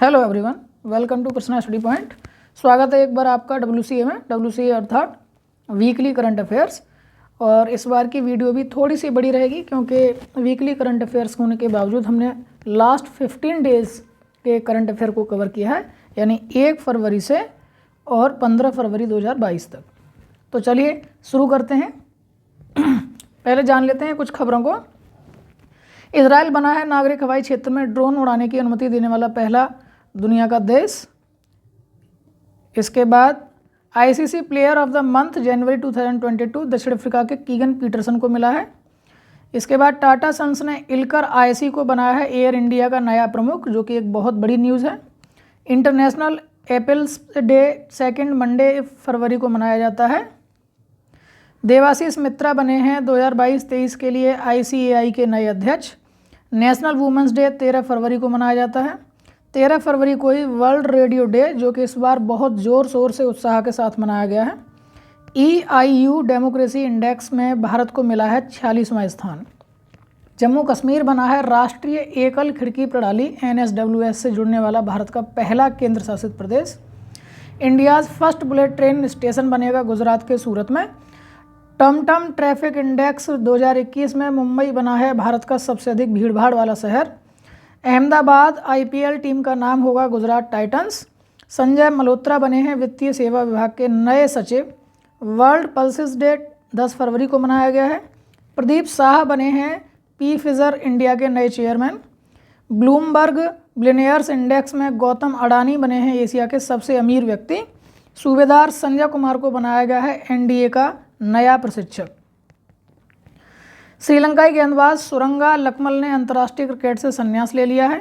Hello everyone, welcome to personal study point. स्वागत है एक बार आपका WCA में। WCA अर्थात वीकली करंट अफेयर्स। और इस बार की वीडियो भी थोड़ी सी बड़ी रहेगी क्योंकि वीकली करंट अफेयर्स होने के बावजूद हमने लास्ट 15 डेज़ के करंट अफेयर को कवर किया है, यानी 1 फरवरी से और 15 फरवरी 2022 तक। तो चलिए शुरू करते हैं। पहले जान लेते हैं कुछ खबरों को। इजराइल बना है नागरिक हवाई क्षेत्र में ड्रोन उड़ाने की अनुमति देने वाला पहला दुनिया का देश। इसके बाद ICC player of the month जनवरी 2022 दक्षिण अफ्रीका के कीगन पीटरसन को मिला है। इसके बाद टाटा सन्स ने इल्कर IC को बनाया है एयर इंडिया का नया प्रमुख, जो कि एक बहुत बड़ी न्यूज़ है। इंटरनेशनल एप्पल्स डे 2 मंडे फरवरी को मनाया जाता है। देवाशीष मित्रा बने हैं 2022-23 के लिए ICAI के नए अध्यक्ष। नेशनल वुमेंस डे 13 फरवरी को मनाया जाता है। 13 फरवरी को ही वर्ल्ड रेडियो डे, जो कि इस बार बहुत ज़ोर शोर से उत्साह के साथ मनाया गया है। EIU डेमोक्रेसी इंडेक्स में भारत को मिला है 46वां स्थान। जम्मू कश्मीर बना है राष्ट्रीय एकल खिड़की प्रणाली NSWS से जुड़ने वाला भारत का पहला केंद्र शासित प्रदेश। India's first bullet train station बनेगा गुजरात के सूरत में। टमटम ट्रैफिक इंडेक्स 2021 में मुंबई बना है भारत का सबसे अधिक भीड़भाड़ वाला शहर। अहमदाबाद IPL टीम का नाम होगा गुजरात टाइटंस। संजय मल्होत्रा बने हैं वित्तीय सेवा विभाग के नए सचिव। वर्ल्ड पल्सेस डे 10 फरवरी को मनाया गया है। प्रदीप शाह बने हैं Pfizer इंडिया के नए चेयरमैन। ब्लूमबर्ग बिलियनियर्स इंडेक्स में गौतम अडानी बने हैं एशिया के सबसे अमीर व्यक्ति। सूबेदार संजय कुमार को बनाया गया है NDA का नया प्रशिक्षक। श्रीलंकाई गेंदबाज सुरंगा लकमल ने अंतर्राष्ट्रीय क्रिकेट से संन्यास ले लिया है।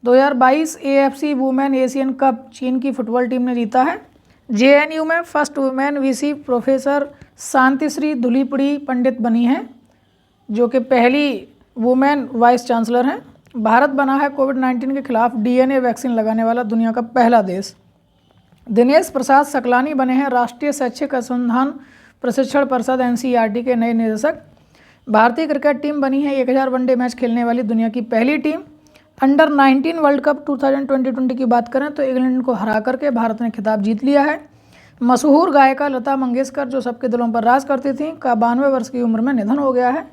2022 AFC वुमेन एशियन कप चीन की फुटबॉल टीम ने जीता है। JNU में first women VC professor Santishree Dhulipudi Pandit बनी हैं, जो कि पहली वुमेन वाइस चांसलर हैं। भारत बना है कोविड-19 के खिलाफ DNA वैक्सीन लगाने वाला दुनिया का पहला देश। दिनेश प्रसाद सकलानी बने हैं राष्ट्रीय शैक्षिक अनुसंधान प्रशिक्षण परिषद NCERT के नए निदेशक। भारतीय क्रिकेट टीम बनी है 1000 वनडे मैच खेलने वाली दुनिया की पहली टीम। अंडर 19 वर्ल्ड कप 2020 की बात करें तो इंग्लैंड को हरा करके भारत ने खिताब जीत लिया है। मशहूर गायिका लता मंगेशकर, जो सबके दिलों पर राज करती थी, का 92 वर्ष की उम्र में निधन हो गया है।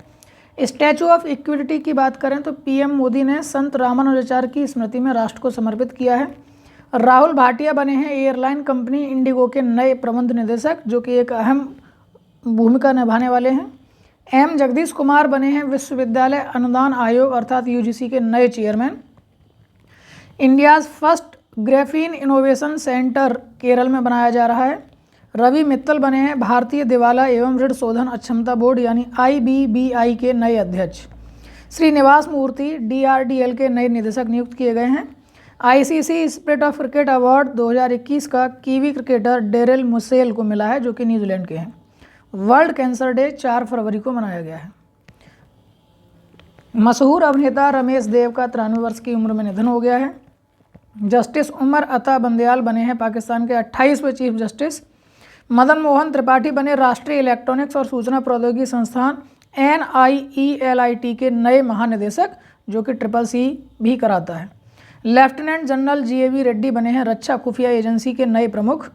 स्टैचू ऑफ इक्विटी की बात करें तो PM मोदी ने संत रामानुजाचार्य की स्मृति में राष्ट्र को समर्पित किया है। राहुल भाटिया बने हैं एयरलाइन कंपनी इंडिगो के नए प्रबंध निदेशक, जो कि एक अहम भूमिका निभाने वाले हैं। M जगदीश कुमार बने हैं विश्वविद्यालय अनुदान आयोग अर्थात UGC के नए chairman. India's first graphene innovation centre Kerala में बनाया जा रहा है। रवि मित्तल बने हैं भारतीय दिवाला एवं ऋण शोधन अक्षमता बोर्ड यानी IBBI के नए अध्यक्ष। श्रीनिवास मूर्ति DRDL के नए निदेशक नियुक्त किए गए हैं। ICC spirit of cricket award 2021 का कीवी क्रिकेटर डेरिल मुसेल को मिला है, जो कि न्यूजीलैंड के हैं। वर्ल्ड कैंसर डे 4 फरवरी को मनाया गया है। मशहूर अभिनेता रमेश देव का 93 वर्ष की उम्र में निधन हो गया है। जस्टिस उमर अता बंदयाल बने हैं पाकिस्तान के 28वें चीफ जस्टिस। मदन मोहन त्रिपाठी बने राष्ट्रीय इलेक्ट्रॉनिक्स और सूचना प्रौद्योगिकी संस्थान NIELIT के नए महानिदेशक, जो कि CCC भी कराता है। लेफ्टिनेंट जनरल GAV रेड्डी बने हैं रक्षा खुफिया एजेंसी के नए प्रमुख।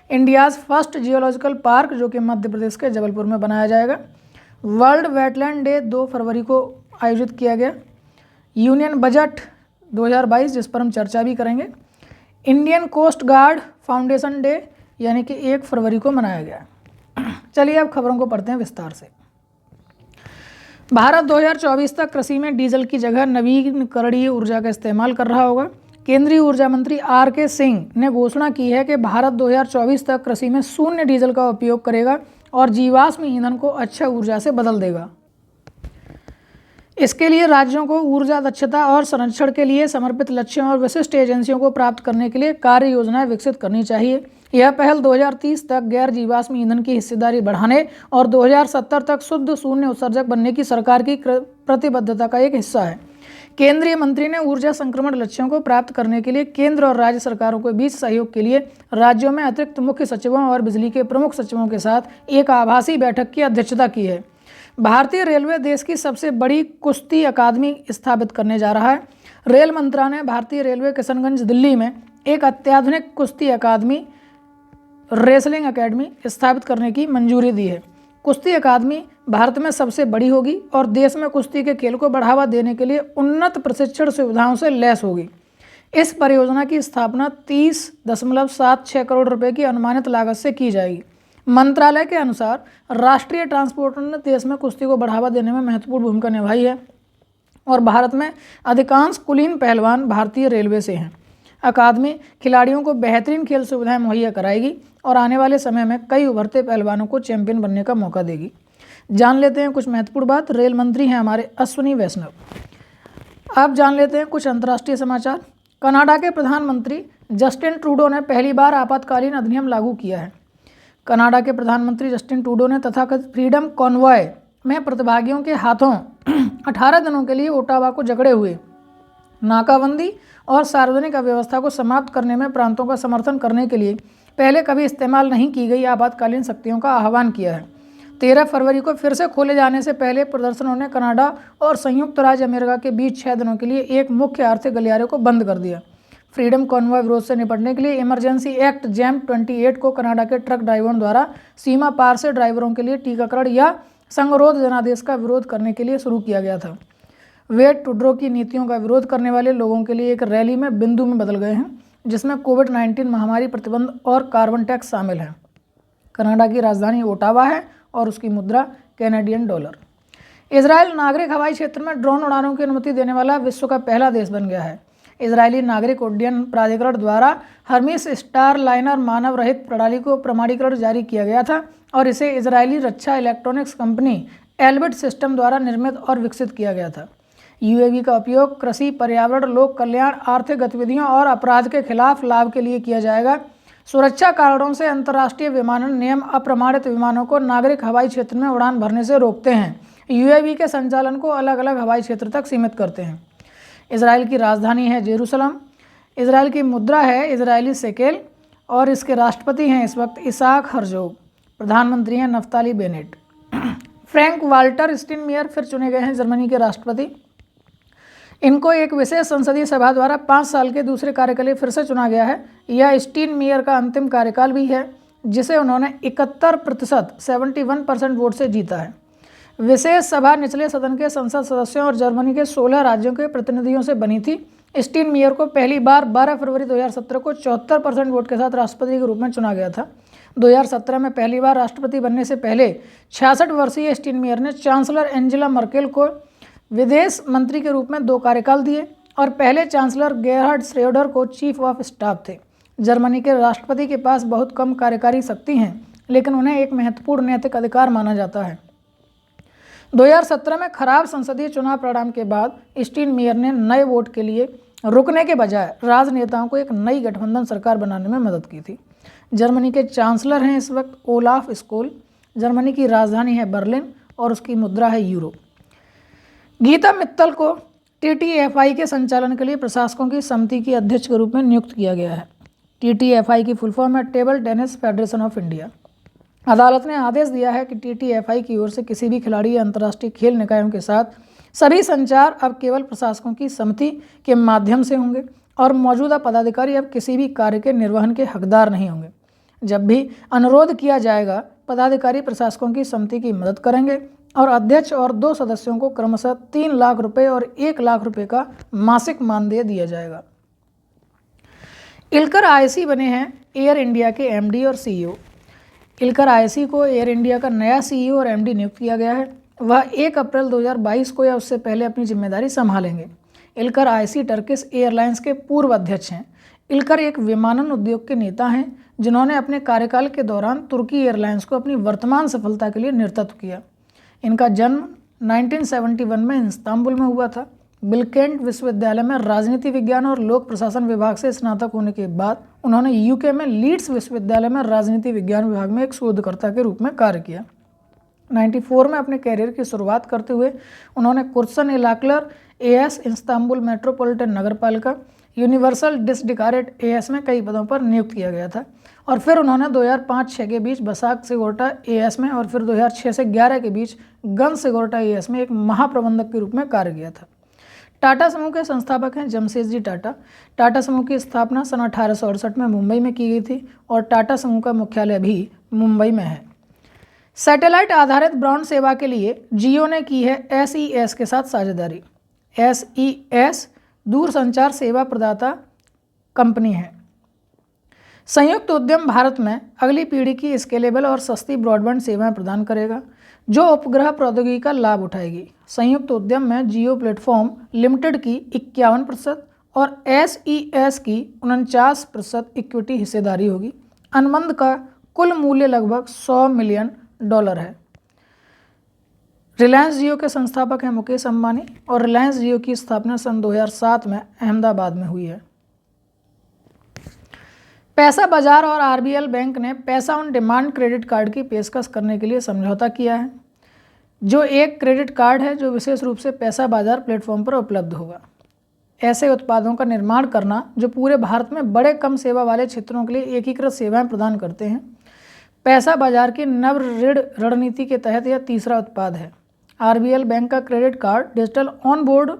इंडियाज़ फर्स्ट जियोलॉजिकल पार्क, जो कि मध्य प्रदेश के जबलपुर में बनाया जाएगा। वर्ल्ड वेटलैंड डे 2 फरवरी को आयोजित किया गया। यूनियन बजट 2022, जिस पर हम चर्चा भी करेंगे। Indian coast guard foundation day यानी कि 1 फरवरी को मनाया गया। चलिए अब खबरों को पढ़ते हैं विस्तार से। भारत 2024 तक कृषि में डीजल की जगह नवीकरणीय ऊर्जा का इस्तेमाल कर रहा होगा। केंद्रीय ऊर्जा मंत्री RK सिंह ने घोषणा की है कि भारत 2024 तक कृषि में शून्य डीजल का उपयोग करेगा और जीवाश्म ईंधन को अक्षय ऊर्जा से बदल देगा। इसके लिए राज्यों को ऊर्जा दक्षता और संरक्षण के लिए समर्पित लक्ष्यों और विशिष्ट एजेंसियों को प्राप्त करने के लिए कार्य योजनाएं विकसित करनी चाहिए। यह पहल 2030 तक गैर जीवाश्म ईंधन की हिस्सेदारी बढ़ाने और 2070 तक शुद्ध शून्य उत्सर्जक बनने की सरकार की प्रतिबद्धता का एक हिस्सा है। केंद्रीय मंत्री ने ऊर्जा संक्रमण लक्ष्यों को प्राप्त करने के लिए केंद्र और राज्य सरकारों के बीच सहयोग के लिए राज्यों में अतिरिक्त मुख्य सचिवों और बिजली के प्रमुख सचिवों के साथ एक आभासी बैठक की अध्यक्षता की है। भारतीय रेलवे देश की सबसे बड़ी कुश्ती अकादमी स्थापित करने जा रहा है। रेल मंत्रालय ने भारतीय रेलवे किशनगंज दिल्ली में एक अत्याधुनिक कुश्ती अकादमी रेसलिंग अकेडमी स्थापित करने की मंजूरी दी है। कुश्ती अकादमी भारत में सबसे बड़ी होगी और देश में कुश्ती के खेल को बढ़ावा देने के लिए उन्नत प्रशिक्षण सुविधाओं से लैस होगी। इस परियोजना की स्थापना 30.76 करोड़ रुपए की अनुमानित लागत से की जाएगी। मंत्रालय के अनुसार राष्ट्रीय ट्रांसपोर्टर ने देश में कुश्ती को बढ़ावा देने में महत्वपूर्ण भूमिका निभाई है और भारत में अधिकांश कुलीन पहलवान भारतीय रेलवे से हैं। अकादमी खिलाड़ियों को बेहतरीन खेल सुविधाएं मुहैया कराएगी और आने वाले समय में कई उभरते पहलवानों को चैंपियन बनने का मौका देगी। जान लेते हैं कुछ महत्वपूर्ण बात। रेल मंत्री हैं हमारे अश्विनी वैष्णव। अब जान लेते हैं कुछ अंतर्राष्ट्रीय समाचार। कनाडा के प्रधानमंत्री जस्टिन ट्रूडो ने पहली बार आपातकालीन अधिनियम लागू किया है। कनाडा के प्रधानमंत्री जस्टिन ट्रूडो ने तथाकथित फ्रीडम कॉन्वॉय में प्रतिभागियों के हाथों 18 दिनों के लिए ओटावा को जकड़े हुए नाकाबंदी और सार्वजनिक अव्यवस्था को समाप्त करने में प्रांतों का समर्थन करने के लिए पहले कभी इस्तेमाल नहीं की गई आपातकालीन शक्तियों का आह्वान किया है। 13 फरवरी को फिर से खोले जाने से पहले प्रदर्शनों ने कनाडा और संयुक्त राज्य अमेरिका के बीच 6 दिनों के लिए एक मुख्य आर्थिक गलियारे को बंद कर दिया। फ्रीडम कॉन्वॉय विरोध से निपटने के लिए इमरजेंसी एक्ट जैम 28 को कनाडा के ट्रक ड्राइवरों द्वारा सीमा पार से ड्राइवरों के लिए टीकाकरण या संगरोध जनादेश का विरोध करने के लिए शुरू किया गया था। वे ट्रूडो की नीतियों का विरोध करने वाले लोगों के लिए एक रैली में बिंदु में बदल गए हैं, जिसमें कोविड-19 महामारी प्रतिबंध और कार्बन टैक्स शामिल है। कनाडा की राजधानी ओटावा है और उसकी मुद्रा कैनेडियन डॉलर। इजरायल नागरिक हवाई क्षेत्र में ड्रोन उड़ानों की अनुमति देने वाला विश्व का पहला देश बन गया है। इजरायली नागरिक उड्डयन प्राधिकरण द्वारा हर्मिस स्टार लाइनर मानव रहित प्रणाली को प्रमाणीकरण जारी किया गया था और इसे इजरायली रक्षा इलेक्ट्रॉनिक्स कंपनी एल्बिट सिस्टम द्वारा निर्मित और विकसित किया गया था। यूएवी का उपयोग कृषि, पर्यावरण, लोक कल्याण, आर्थिक गतिविधियों और अपराध के खिलाफ लाभ के लिए किया जाएगा। सुरक्षा कारणों से अंतर्राष्ट्रीय विमानन नियम अप्रमाणित विमानों को नागरिक हवाई क्षेत्र में उड़ान भरने से रोकते हैं। यूएवी के संचालन को अलग अलग हवाई क्षेत्र तक सीमित करते हैं। इजराइल की राजधानी है जेरूसलम। इजराइल की मुद्रा है इजरायली शेकेल और इसके राष्ट्रपति हैं इस वक्त इसाक हर्जोग। प्रधानमंत्री हैं Naftali Bennett. Frank Walter Steinmeier फिर चुने गए हैं जर्मनी के राष्ट्रपति। इनको एक विशेष संसदीय सभा द्वारा 5 साल के दूसरे कार्य के लिए फिर से चुना गया है। यह स्टीनमेयर का अंतिम कार्यकाल भी है, जिसे उन्होंने 71% 71% वोट से जीता है। विशेष सभा निचले सदन के संसद सदस्यों और जर्मनी के 16 राज्यों के प्रतिनिधियों से बनी थी। स्टीनमेयर को पहली बार 12 फरवरी 2017 को 74% वोट के साथ राष्ट्रपति के रूप में चुना गया था। 2017 में पहली बार राष्ट्रपति बनने से पहले 66 वर्षीय स्टीनमेयर ने चांसलर एंजेला मर्केल को विदेश मंत्री के रूप में 2 कार्यकाल दिए और पहले चांसलर गेरहार्ड श्रोएडर को चीफ ऑफ स्टाफ थे। जर्मनी के राष्ट्रपति के पास बहुत कम कार्यकारी शक्ति हैं, लेकिन उन्हें एक महत्वपूर्ण नैतिक अधिकार माना जाता है। 2017 में खराब संसदीय चुनाव परिणाम के बाद स्टीनमेयर ने नए वोट के लिए रुकने के बजाय राजनेताओं को एक नई गठबंधन सरकार बनाने में मदद की थी। जर्मनी के चांसलर हैं इस वक्त ओलाफ स्कोल। जर्मनी की राजधानी है बर्लिन और उसकी मुद्रा है यूरो। गीता मित्तल को टीटीएफआई के संचालन के लिए प्रशासकों की समिति की अध्यक्ष के रूप में नियुक्त किया गया है। टीटीएफआई की फुल फॉर्म है table tennis federation of India. अदालत ने आदेश दिया है कि टीटीएफआई की ओर से किसी भी खिलाड़ी या अंतर्राष्ट्रीय खेल निकायों के साथ सभी संचार अब केवल प्रशासकों की समिति के माध्यम से होंगे और मौजूदा पदाधिकारी अब किसी भी कार्य के निर्वहन के हकदार नहीं होंगे। जब भी अनुरोध किया जाएगा, पदाधिकारी प्रशासकों की समिति की मदद करेंगे और अध्यक्ष और 2 सदस्यों को क्रमशः 3 लाख रुपए और 1 लाख रुपए का मासिक मानदेय दिया जाएगा। इल्कर आईसी बने हैं एयर इंडिया के एमडी और सीईओ। इल्कर आईसी को एयर इंडिया का नया सीईओ और एमडी नियुक्त किया गया है। वह 1 अप्रैल 2022 को या उससे पहले अपनी जिम्मेदारी संभालेंगे। इल्कर आईसी टर्किश एयरलाइंस के पूर्व अध्यक्ष हैं। इल्कर एक विमानन उद्योग के नेता हैं जिन्होंने अपने कार्यकाल के दौरान तुर्की एयरलाइंस को अपनी वर्तमान सफलता के लिए नेतृत्व किया। इनका जन्म 1971 में इस्तांबुल में हुआ था। बिलकेंट विश्वविद्यालय में राजनीति विज्ञान और लोक प्रशासन विभाग से स्नातक होने के बाद उन्होंने यूके में लीड्स विश्वविद्यालय में राजनीति विज्ञान विभाग में एक शोधकर्ता के रूप में कार्य किया। 94 में अपने कैरियर की शुरुआत करते हुए उन्होंने कुर्सन इलाक्लर एएस, इस्तांबुल मेट्रोपॉलिटन नगरपालिका, यूनिवर्सल डिस्ट्रिक्ट एएस में कई पदों पर नियुक्त किया गया था और फिर उन्होंने 2005-6 के बीच बसाक सिगोर्टा एएस में और फिर 2006 से 11 के बीच गन सिगोर्टा एएस में एक महाप्रबंधक के रूप में कार्य किया था। टाटा समूह के संस्थापक हैं जमशेदजी टाटा। टाटा समूह की स्थापना सन 1868 में मुंबई में की गई थी और टाटा समूह का मुख्यालय भी मुंबई में है। सैटेलाइट आधारित ब्रॉडबैंड सेवा के लिए जियो ने की है SES के साथ साझेदारी। SES दूरसंचार सेवा प्रदाता कंपनी है। संयुक्त उद्यम भारत में अगली पीढ़ी की स्केलेबल और सस्ती ब्रॉडबैंड सेवाएं प्रदान करेगा जो उपग्रह प्रौद्योगिकी का लाभ उठाएगी। संयुक्त उद्यम में जियो प्लेटफॉर्म लिमिटेड की 51% और SES की 49% इक्विटी हिस्सेदारी होगी। अनुबंध का कुल मूल्य लगभग $100 मिलियन है। रिलायंस जियो के संस्थापक हैं मुकेश अंबानी और रिलायंस जियो की स्थापना सन 2007 में अहमदाबाद में हुई है। पैसा बाजार और RBL बैंक ने पैसा ऑन डिमांड क्रेडिट कार्ड की पेशकश करने के लिए समझौता किया है, जो एक क्रेडिट कार्ड है जो विशेष रूप से पैसा बाजार प्लेटफॉर्म पर उपलब्ध होगा। ऐसे उत्पादों का निर्माण करना जो पूरे भारत में बड़े कम सेवा वाले क्षेत्रों के लिए एकीकृत सेवाएं प्रदान करते हैं। पैसा बाजार की नव ऋण रणनीति के तहत यह तीसरा उत्पाद है। RBL बैंक का credit card digital on board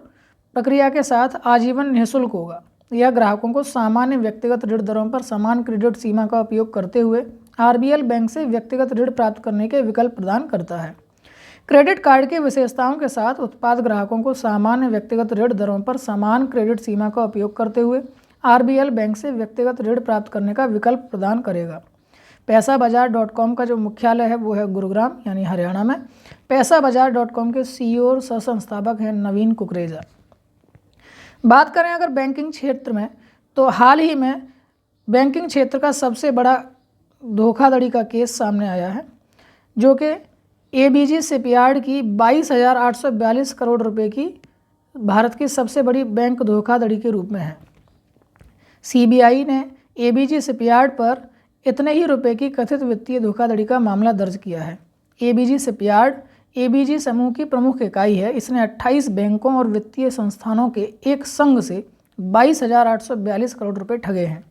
प्रक्रिया के साथ आजीवन निःशुल्क होगा। यह ग्राहकों को सामान्य व्यक्तिगत ऋण दरों पर समान क्रेडिट सीमा का उपयोग करते हुए RBL बैंक से व्यक्तिगत ऋण प्राप्त करने के विकल्प प्रदान करता है। क्रेडिट कार्ड की विशेषताओं के साथ उत्पाद ग्राहकों को सामान्य व्यक्तिगत ऋण दरों पर समान क्रेडिट सीमा का उपयोग करते हुए RBL बैंक से व्यक्तिगत ऋण प्राप्त करने का विकल्प प्रदान करेगा। पैसाबाजार.com का जो मुख्यालय है वो है गुरुग्राम यानी हरियाणा में। पैसाबाजार.com के CEO और सह संस्थापक हैं नवीन कुकरेजा। बात करें अगर बैंकिंग क्षेत्र में, तो हाल ही में बैंकिंग क्षेत्र का सबसे बड़ा धोखाधड़ी का केस सामने आया है, जो कि ABG शिपयार्ड की 22,842 करोड़ रुपए की भारत की सबसे बड़ी बैंक धोखाधड़ी के रूप में है। CBI ने ABG शिपयार्ड पर इतने ही रुपए की कथित वित्तीय धोखाधड़ी का मामला दर्ज किया है। ABG शिपयार्ड ABG समूह की प्रमुख इकाई है। इसने 28 बैंकों और वित्तीय संस्थानों के एक संघ से 22,842 करोड़ रुपए ठगे हैं।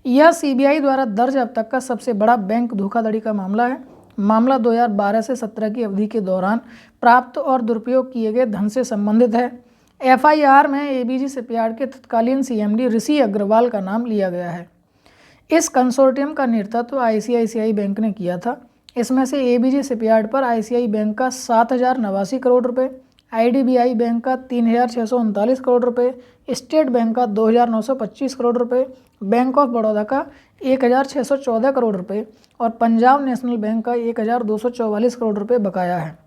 यह CBI द्वारा दर्ज अब तक का सबसे बड़ा बैंक धोखाधड़ी का मामला है। मामला 2012 से 17 की अवधि के दौरान प्राप्त और दुरुपयोग किए गए धन से संबंधित है। FIR में ABG शिपयार्ड के तत्कालीन CMD ऋषि अग्रवाल का नाम लिया गया है। इस कंसोर्टियम का नेतृत्व ICICI बैंक ने किया था। इसमें से ABG शिपयार्ड पर ICICI बैंक का 7,089 करोड़ रुपए, IDBI बैंक का 3,639 करोड़ रुपए, स्टेट बैंक का 2,925 करोड़ रुपए, बैंक ऑफ बड़ौदा का 1,614 करोड़ रुपए और पंजाब नेशनल बैंक का 1,244 करोड़ रुपए बकाया है।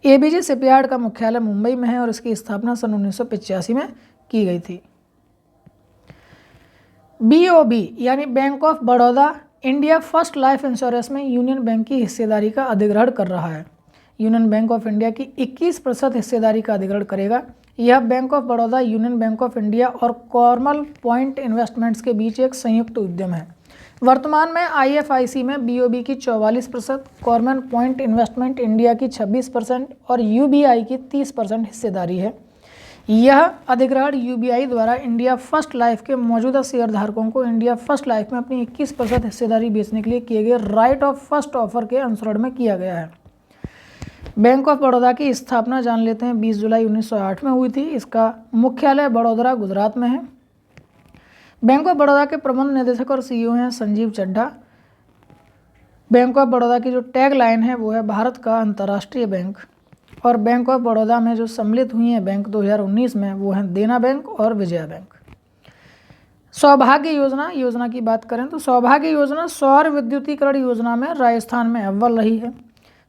ABG शिपयार्ड का मुख्यालय मुंबई में है और इसकी स्थापना सन 1985 में की गई थी। BOB यानी bank of Baroda India first life insurance में यूनियन बैंक की हिस्सेदारी का अधिग्रहण कर रहा है। यूनियन बैंक ऑफ इंडिया की 21% हिस्सेदारी का अधिग्रहण करेगा। यह bank of Baroda, union bank of India और कॉर्मल पॉइंट इन्वेस्टमेंट्स के बीच एक संयुक्त उद्यम है। वर्तमान में IFIC में BOB की 44%, कॉर्मल पॉइंट इन्वेस्टमेंट इंडिया की 26% और UBI की 30% हिस्सेदारी है। यह अधिग्रहण UBI द्वारा इंडिया फर्स्ट लाइफ के मौजूदा शेयरधारकों को इंडिया फर्स्ट लाइफ में अपनी 21% हिस्सेदारी बेचने के लिए किए गए राइट ऑफ फर्स्ट ऑफर के अनुसरण में किया गया है। बैंक ऑफ बड़ौदा की स्थापना जान लेते हैं 20 जुलाई 1908 में हुई थी। इसका मुख्यालय बड़ोदरा गुजरात में है। बैंक ऑफ बड़ौदा के प्रबंध निदेशक और CEO हैं संजीव चड्ढा। बैंक ऑफ बड़ौदा की जो टैग लाइन है वो है भारत का अंतर्राष्ट्रीय बैंक। और बैंक ऑफ बड़ौदा में जो सम्मिलित हुई हैं बैंक 2019 में वो हैं देना बैंक और विजया बैंक। सौभाग्य योजना की बात करें तो सौभाग्य योजना सौर विद्युतीकरण योजना में राजस्थान में अव्वल रही है।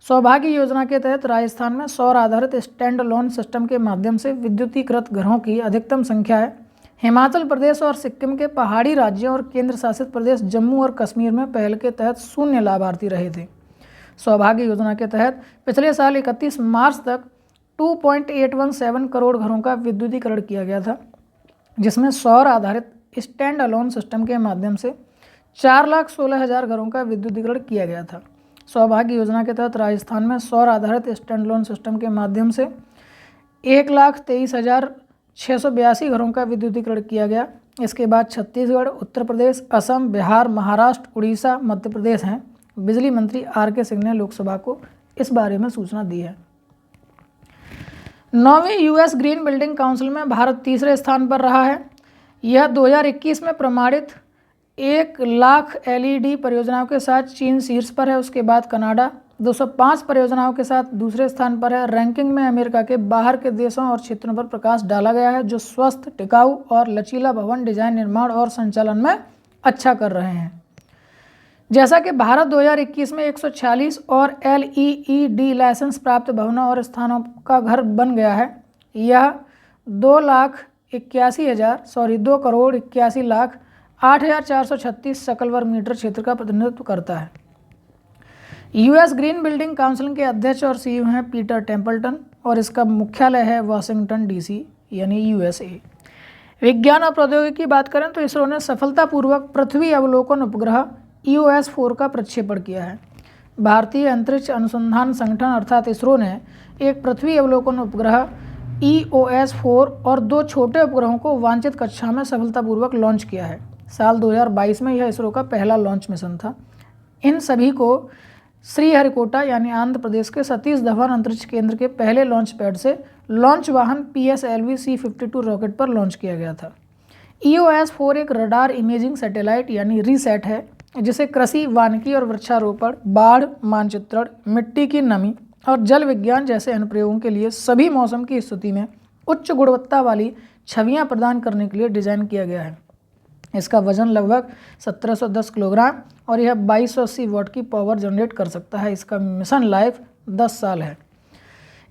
सौभाग्य योजना के तहत राजस्थान में सौर आधारित स्टैंड अलोन सिस्टम के माध्यम से विद्युतीकृत घरों की अधिकतम संख्या है। हिमाचल प्रदेश और सिक्किम के पहाड़ी राज्यों और केंद्र शासित प्रदेश जम्मू और कश्मीर में पहल के तहत 0 लाभार्थी रहे थे। सौभाग्य योजना के तहत पिछले साल 31 मार्च तक 2.817 करोड़ घरों का विद्युतीकरण किया गया था, जिसमें सौर आधारित स्टैंड अलोन सिस्टम के माध्यम से 4,16,000 घरों का विद्युतीकरण किया गया था। सौभाग्य योजना के तहत राजस्थान में सौर आधारित स्टैंड अलोन सिस्टम के माध्यम से 1,23,682 घरों का विद्युतीकरण किया गया। इसके बाद छत्तीसगढ़, उत्तर प्रदेश, असम, बिहार, महाराष्ट्र, उड़ीसा, मध्य प्रदेश हैं। बिजली मंत्री RK सिंह ने लोकसभा को इस बारे में सूचना दी है। 9वीं यूएस ग्रीन बिल्डिंग काउंसिल में भारत तीसरे स्थान पर रहा है। यह 2021 में प्रमाणित 1 लाख LED परियोजनाओं के साथ चीन शीर्ष पर है। उसके बाद कनाडा 205 परियोजनाओं के साथ दूसरे स्थान पर है। रैंकिंग में अमेरिका के बाहर के देशों और क्षेत्रों पर प्रकाश डाला गया है जो स्वस्थ, टिकाऊ और लचीला भवन डिजाइन, निर्माण और संचालन में अच्छा कर रहे हैं। जैसा कि भारत 2021 में 146 और LEED लाइसेंस प्राप्त भवनों और स्थानों का घर बन गया है। यह 2,81,08,436 सकल वर्ग मीटर क्षेत्र का प्रतिनिधित्व करता है। यूएस ग्रीन बिल्डिंग काउंसिल के अध्यक्ष और CEO हैं पीटर टेम्पल्टन और इसका मुख्यालय है वाशिंगटन DC यानी USA। विज्ञान और प्रौद्योगिकी की बात करें तो इसरो ने सफलतापूर्वक पृथ्वी अवलोकन उपग्रह EOS-4 का प्रक्षेपण किया है। भारतीय अंतरिक्ष अनुसंधान संगठन अर्थात इसरो ने एक पृथ्वी अवलोकन उपग्रह EOS-4 और 2 छोटे उपग्रहों को वांछित कक्षा में सफलतापूर्वक लॉन्च किया है। साल 2022 में यह इसरो का पहला लॉन्च मिशन था। इन सभी को श्रीहरिकोटा यानी आंध्र प्रदेश के सतीश धवन अंतरिक्ष केंद्र के पहले लॉन्च पैड से लॉन्च वाहन PSLV C-52 रॉकेट पर लॉन्च किया गया था। EOS-4 एक रडार इमेजिंग सैटेलाइट यानी रीसैट है जिसे कृषि, वानिकी और वृक्षारोपण, बाढ़ मानचित्रण, मिट्टी की नमी और जल विज्ञान जैसे अनुप्रयोगों के लिए सभी मौसम की स्थिति में उच्च गुणवत्ता वाली छवियां प्रदान करने के लिए डिजाइन किया गया है। इसका वजन लगभग 1710 किलोग्राम और यह 2280 वाट की पावर जनरेट कर सकता है। इसका मिशन लाइफ 10 साल है।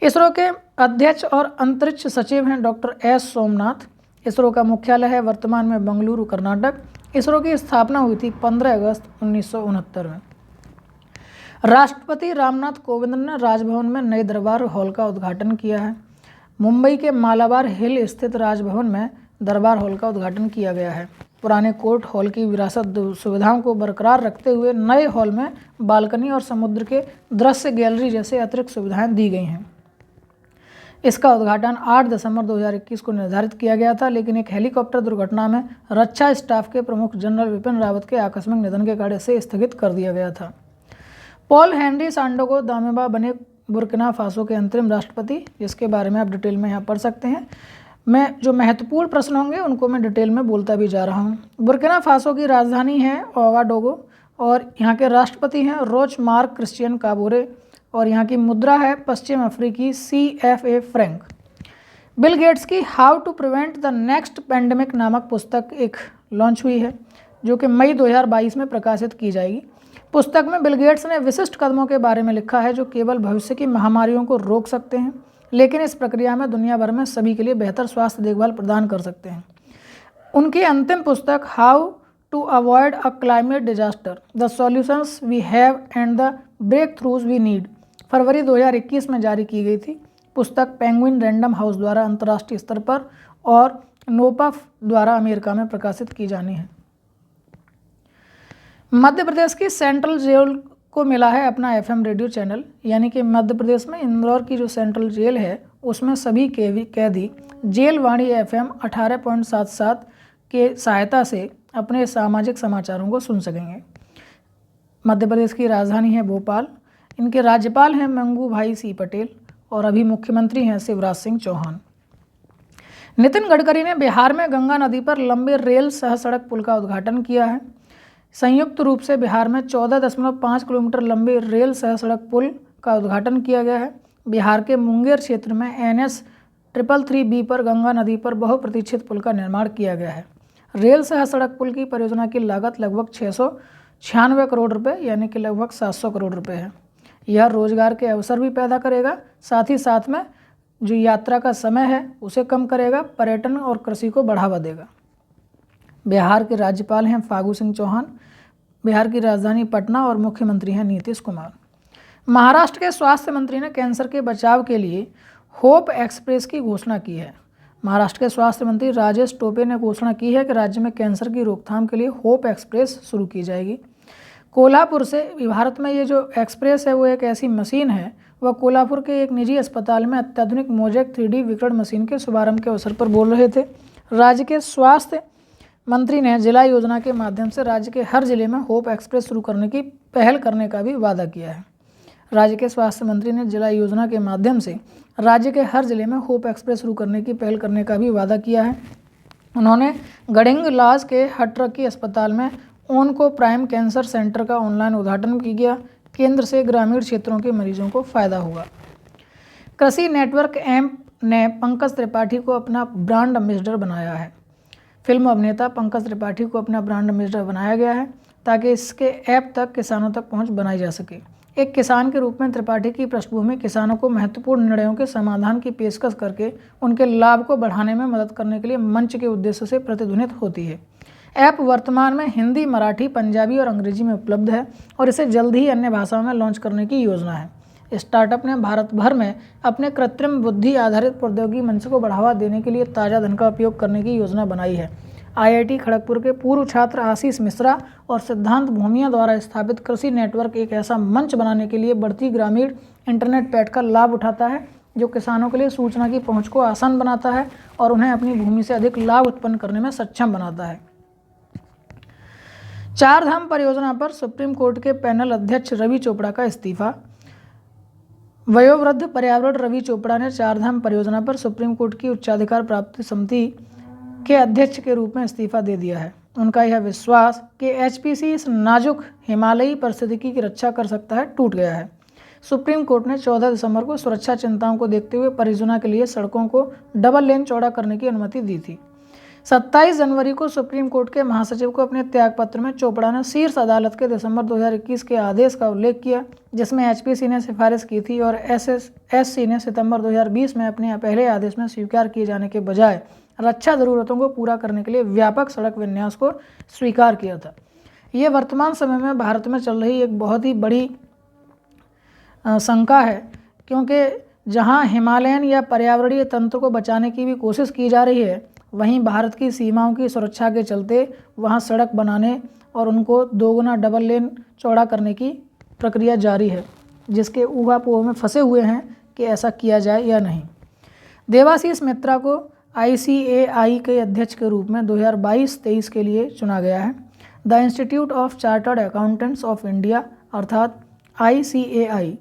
इसरो के अध्यक्ष और अंतरिक्ष सचिव हैं डॉक्टर S सोमनाथ। इसरो का मुख्यालय है वर्तमान में बेंगलुरु, कर्नाटक। इसरो की स्थापना हुई थी 15 अगस्त 1969 में। राष्ट्रपति रामनाथ कोविंद ने राजभवन में नए दरबार हॉल का उद्घाटन किया है। मुंबई के मालाबार हिल स्थित राजभवन में दरबार हॉल का उद्घाटन किया गया है। पुराने कोर्ट हॉल की विरासत सुविधाओं को बरकरार रखते हुए नए हॉल में बालकनी और समुद्र के दृश्य गैलरी जैसे अतिरिक्त सुविधाएं दी गई हैं। इसका उद्घाटन 8 दिसंबर 2021 को निर्धारित किया गया था, लेकिन एक हेलीकॉप्टर दुर्घटना में रक्षा स्टाफ के प्रमुख जनरल विपिन रावत के आकस्मिक निधन के कारण से स्थगित कर दिया गया था। पॉल हेनरी सांडोगो दामेबा बने बुर्किना फासो के अंतरिम राष्ट्रपति, जिसके बारे में आप डिटेल में यहाँ पढ़ सकते हैं। मैं जो महत्वपूर्ण प्रश्न होंगे उनको मैं डिटेल में बोलता भी जा रहा हूँ। बुर्किना फासो की राजधानी है ओगाडोगो और यहाँ के राष्ट्रपति हैं रोच मार्क क्रिश्चियन काबोरे और यहाँ की मुद्रा है पश्चिम अफ्रीकी CFA फ्रैंक। बिल गेट्स की how to prevent the next pandemic नामक पुस्तक एक लॉन्च हुई है जो कि मई 2022 में प्रकाशित की जाएगी। पुस्तक में बिल गेट्स ने विशिष्ट कदमों के बारे में लिखा है जो केवल भविष्य की महामारियों को रोक सकते हैं, लेकिन इस प्रक्रिया में दुनिया भर में सभी के लिए बेहतर स्वास्थ्य देखभाल प्रदान कर सकते हैं। उनकी अंतिम पुस्तक how to avoid a climate disaster, the solutions we have and the breakthroughs we need, फरवरी 2021 में जारी की गई थी। पुस्तक पेंगुइन रैंडम हाउस द्वारा अंतर्राष्ट्रीय स्तर पर और नोपफ द्वारा अमेरिका में प्रकाशित की जानी है। मध्य प्रदेश की सेंट्रल जेल को मिला है अपना FM रेडियो चैनल, यानी कि मध्य प्रदेश में इंदौर की जो सेंट्रल जेल है उसमें सभी कैदी जेल वाणी FM 18.77 के सहायता से अपने सामाजिक समाचारों को सुन सकेंगे। मध्य प्रदेश की राजधानी है भोपाल। इनके राज्यपाल हैं मंगू भाई C पटेल और अभी मुख्यमंत्री हैं शिवराज सिंह चौहान। नितिन गडकरी ने बिहार में गंगा नदी पर लंबे रेल सह सड़क पुल का उद्घाटन किया है। संयुक्त रूप से बिहार में 14.5 किलोमीटर लंबे रेल सह सड़क पुल का उद्घाटन किया गया है। बिहार के मुंगेर क्षेत्र में NS 333B पर गंगा नदी पर बहुप्रतीक्षित पुल का निर्माण किया गया है। रेल सह सड़क पुल की परियोजना की लागत लगभग 696 करोड़ रुपए यानी कि लगभग 700 करोड़ रुपए है। यह रोजगार के अवसर भी पैदा करेगा, साथ ही साथ में जो यात्रा का समय है उसे कम करेगा, पर्यटन और कृषि को बढ़ावा देगा। बिहार के राज्यपाल हैं फागू सिंह चौहान। बिहार की राजधानी पटना और मुख्यमंत्री हैं नीतीश कुमार। महाराष्ट्र के स्वास्थ्य मंत्री ने कैंसर के बचाव के लिए होप एक्सप्रेस की घोषणा की है। महाराष्ट्र के स्वास्थ्य मंत्री राजेश टोपे ने घोषणा की है कि राज्य में कैंसर की रोकथाम के लिए होप एक्सप्रेस शुरू की जाएगी। कोल्हापुर से भारत में ये जो एक्सप्रेस है वो एक ऐसी मशीन है, वह कोल्हापुर के एक निजी अस्पताल में अत्याधुनिक मोजेक 3D विकिरण मशीन के शुभारंभ के अवसर पर बोल रहे थे। राज्य के स्वास्थ्य मंत्री ने जिला योजना के माध्यम से राज्य के हर जिले में होप एक्सप्रेस शुरू करने की पहल करने का भी वादा किया है। राज्य के स्वास्थ्य मंत्री ने जिला योजना के माध्यम से राज्य के हर जिले में होप एक्सप्रेस शुरू करने की पहल करने का भी वादा किया है। उन्होंने गढ़िंगलाज के हटरकी अस्पताल में ओनको प्राइम कैंसर सेंटर का ऑनलाइन उद्घाटन भी किया। केंद्र से ग्रामीण क्षेत्रों के मरीजों को फायदा होगा। कृषि नेटवर्क एम्प ने पंकज त्रिपाठी को अपना ब्रांड एम्बेसडर बनाया है। फिल्म अभिनेता पंकज त्रिपाठी को अपना ब्रांड एम्बेसडर बनाया गया है ताकि इसके ऐप तक किसानों तक पहुंच बनाई जा सके। एक किसान के रूप में त्रिपाठी की पृष्ठभूमि किसानों को महत्वपूर्ण निर्णयों के समाधान की पेशकश करके उनके लाभ को बढ़ाने में मदद करने के लिए मंच के उद्देश्य से प्रतिध्वनित होती है। ऐप वर्तमान में हिंदी, मराठी, पंजाबी और अंग्रेजी में उपलब्ध है और इसे जल्द ही अन्य भाषाओं में लॉन्च करने की योजना है। स्टार्टअप ने भारत भर में अपने कृत्रिम बुद्धि आधारित प्रौद्योगिकी मंच को बढ़ावा देने के लिए ताज़ा धन का उपयोग करने की योजना बनाई है। IIT खड़गपुर के पूर्व छात्र आशीष मिश्रा और सिद्धांत भूमिया द्वारा स्थापित कृषि नेटवर्क एक ऐसा मंच बनाने के लिए बढ़ती ग्रामीण इंटरनेट पैठ का लाभ उठाता है जो किसानों के लिए सूचना की पहुंच को आसान बनाता है और उन्हें अपनी भूमि से अधिक लाभ उत्पन्न करने में सक्षम बनाता है। चारधाम परियोजना पर सुप्रीम कोर्ट के पैनल अध्यक्ष रवि चोपड़ा का इस्तीफा। वयोवृद्ध पर्यावरण रवि चोपड़ा ने चारधाम परियोजना पर सुप्रीम कोर्ट की उच्चाधिकार प्राप्त समिति के अध्यक्ष के रूप में इस्तीफा दे दिया है। उनका यह विश्वास कि HPC इस नाजुक हिमालयी परिस्थितिकी की रक्षा कर सकता है टूट गया है। सुप्रीम कोर्ट ने 14 दिसंबर को सुरक्षा चिंताओं को देखते हुए परियोजना के लिए सड़कों को डबल लेन चौड़ा करने की अनुमति दी थी। 27 जनवरी को सुप्रीम कोर्ट के महासचिव को अपने त्यागपत्र में चोपड़ा ने शीर्ष अदालत के दिसंबर 2021 के आदेश का उल्लेख किया जिसमें HPC ने सिफारिश की थी और SSC ने सितंबर 2020 में अपने पहले आदेश में स्वीकार किए जाने के बजाय रक्षा ज़रूरतों को पूरा करने के लिए व्यापक सड़क विन्यास को स्वीकार किया था। ये वर्तमान समय में भारत में चल रही एक बहुत ही बड़ी शंका है क्योंकि जहां हिमालयन या पर्यावरणीय तंत्र को बचाने की भी कोशिश की जा रही है वहीं भारत की सीमाओं की सुरक्षा के चलते वहां सड़क बनाने और उनको दोगुना डबल लेन चौड़ा करने की प्रक्रिया जारी है जिसके ऊहापोह में फंसे हुए हैं कि ऐसा किया जाए या नहीं। देवाशीष मित्रा को ICAI के अध्यक्ष के रूप में 2022-23 के लिए चुना गया है। The institute of chartered accountants of India अर्थात ICAI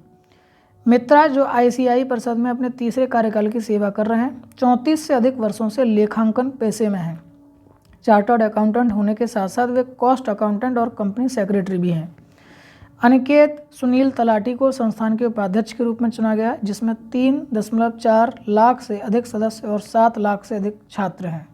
मित्रा जो ICAI परिषद में अपने तीसरे कार्यकाल की सेवा कर रहे हैं 34 से अधिक वर्षों से लेखांकन पेशे में हैं। चार्टर्ड अकाउंटेंट होने के साथ साथ वे कॉस्ट अकाउंटेंट और कंपनी सेक्रेटरी भी हैं। अनिकेत सुनील तलाटी को संस्थान के उपाध्यक्ष के रूप में चुना गया जिसमें 3.4 लाख से अधिक सदस्य और 7 लाख से अधिक छात्र हैं।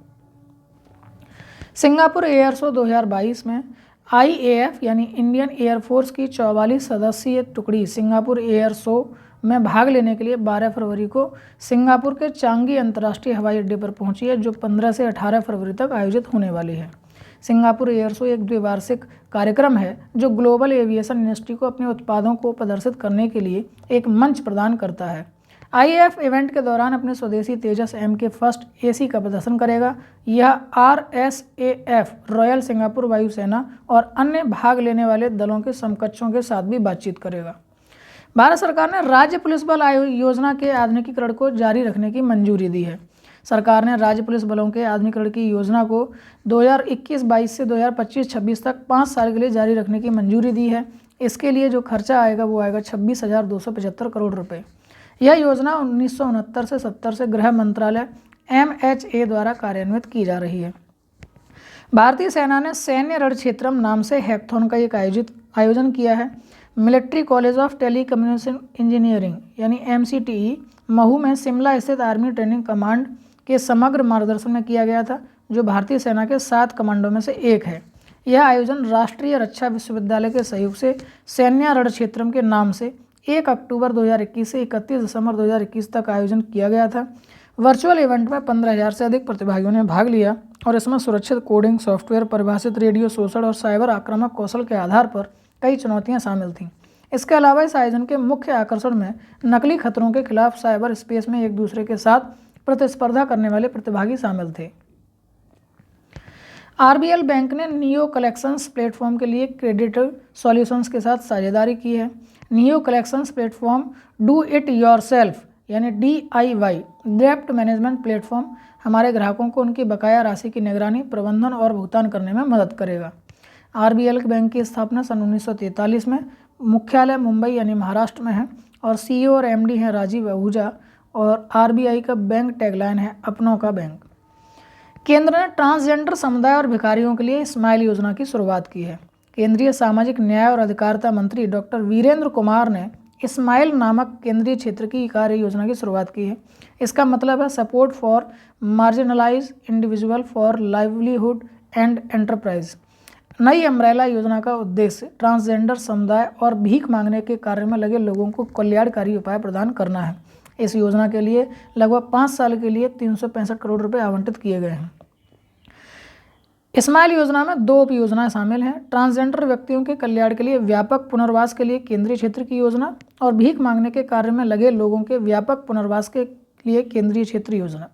सिंगापुर एयर शो 2022 में IAF यानी इंडियन एयरफोर्स की 44 सदस्यीय टुकड़ी सिंगापुर एयर शो में भाग लेने के लिए 12 फरवरी को सिंगापुर के चांगी अंतर्राष्ट्रीय हवाई अड्डे पर पहुंची है जो 15 से 18 फरवरी तक आयोजित होने वाली है। सिंगापुर एयर शो एक द्विवार्षिक कार्यक्रम है जो ग्लोबल एविएशन इंडस्ट्री को अपने उत्पादों को प्रदर्शित करने के लिए एक मंच प्रदान करता है। IAF इवेंट के दौरान अपने स्वदेशी तेजस M के फर्स्ट AC का प्रदर्शन करेगा। यह RSAF रॉयल सिंगापुर वायुसेना और अन्य भाग लेने वाले दलों के समकक्षों के साथ भी बातचीत करेगा। भारत सरकार ने राज्य पुलिस बल योजना के आधुनिकीकरण को जारी रखने की मंजूरी दी है। सरकार ने राज्य पुलिस बलों के आधुनिकीकरण की योजना को 2021-22 से 2025-26 तक 5 साल के लिए जारी रखने की मंजूरी दी है। इसके लिए जो खर्चा आएगा वो आएगा 26,275 करोड़ रुपए। यह योजना 1969 से 70 से गृह मंत्रालय MHA द्वारा कार्यान्वित की जा रही है। भारतीय सेना ने सैन्य रणक्षेत्रम नाम से हैकथॉन का एक आयोजन किया है। Military college of telecommunication engineering यानी MCTE महू में शिमला स्थित आर्मी ट्रेनिंग कमांड के समग्र मार्गदर्शन में किया गया था जो भारतीय सेना के 7 कमांडों में से एक है। यह आयोजन राष्ट्रीय रक्षा विश्वविद्यालय के सहयोग से सैन्य रणक्षेत्रम के नाम से 1 अक्टूबर 2021 से 31 दिसंबर 2021 तक आयोजन किया गया था। वर्चुअल इवेंट में 15,000 से अधिक प्रतिभागियों ने भाग लिया और इसमें सुरक्षित कोडिंग, सॉफ्टवेयर, परिभाषित रेडियो शोषण और साइबर आक्रामक कौशल के आधार पर कई चुनौतियां शामिल थीं। इसके अलावा इस आयोजन के मुख्य आकर्षण में नकली खतरों के खिलाफ साइबर स्पेस में एक दूसरे के साथ प्रतिस्पर्धा करने वाले प्रतिभागी शामिल थे। RBL बैंक ने नियो कलेक्शंस प्लेटफॉर्म के लिए क्रेडिट सॉल्यूशंस के साथ साझेदारी की है। Neo collections platform do it yourself यानी DIY डेप्ट मैनेजमेंट प्लेटफॉर्म हमारे ग्राहकों को उनकी बकाया राशि की निगरानी, प्रबंधन और भुगतान करने में मदद करेगा। RBL बैंक की स्थापना सन 1943 में मुख्यालय मुंबई यानी महाराष्ट्र में है और CEO और MD हैं राजीव आहूजा और RBI का बैंक टैगलाइन है अपनों का बैंक। केंद्र ने ट्रांसजेंडर समुदाय और भिखारियों के लिए स्माइल योजना की शुरुआत की है। केंद्रीय सामाजिक न्याय और अधिकारिता मंत्री डॉक्टर वीरेंद्र कुमार ने स्माइल नामक केंद्रीय क्षेत्र की कार्य योजना की शुरुआत की है। इसका मतलब है support for marginalize individual for livelihood and enterprise. नई अम्ब्रेला योजना का उद्देश्य ट्रांसजेंडर समुदाय और भीख मांगने के कार्य में लगे लोगों को कल्याणकारी उपाय प्रदान करना है। इस योजना के लिए लगभग 5 साल के लिए 365 करोड़ रुपए आवंटित किए गए हैं। स्माइल योजना में 2 उप योजनाएं शामिल हैं। ट्रांसजेंडर व्यक्तियों के कल्याण के लिए व्यापक पुनर्वास के लिए केंद्रीय क्षेत्र की योजना और भीख मांगने के कार्य में लगे लोगों के व्यापक पुनर्वास के लिए केंद्रीय क्षेत्र योजना।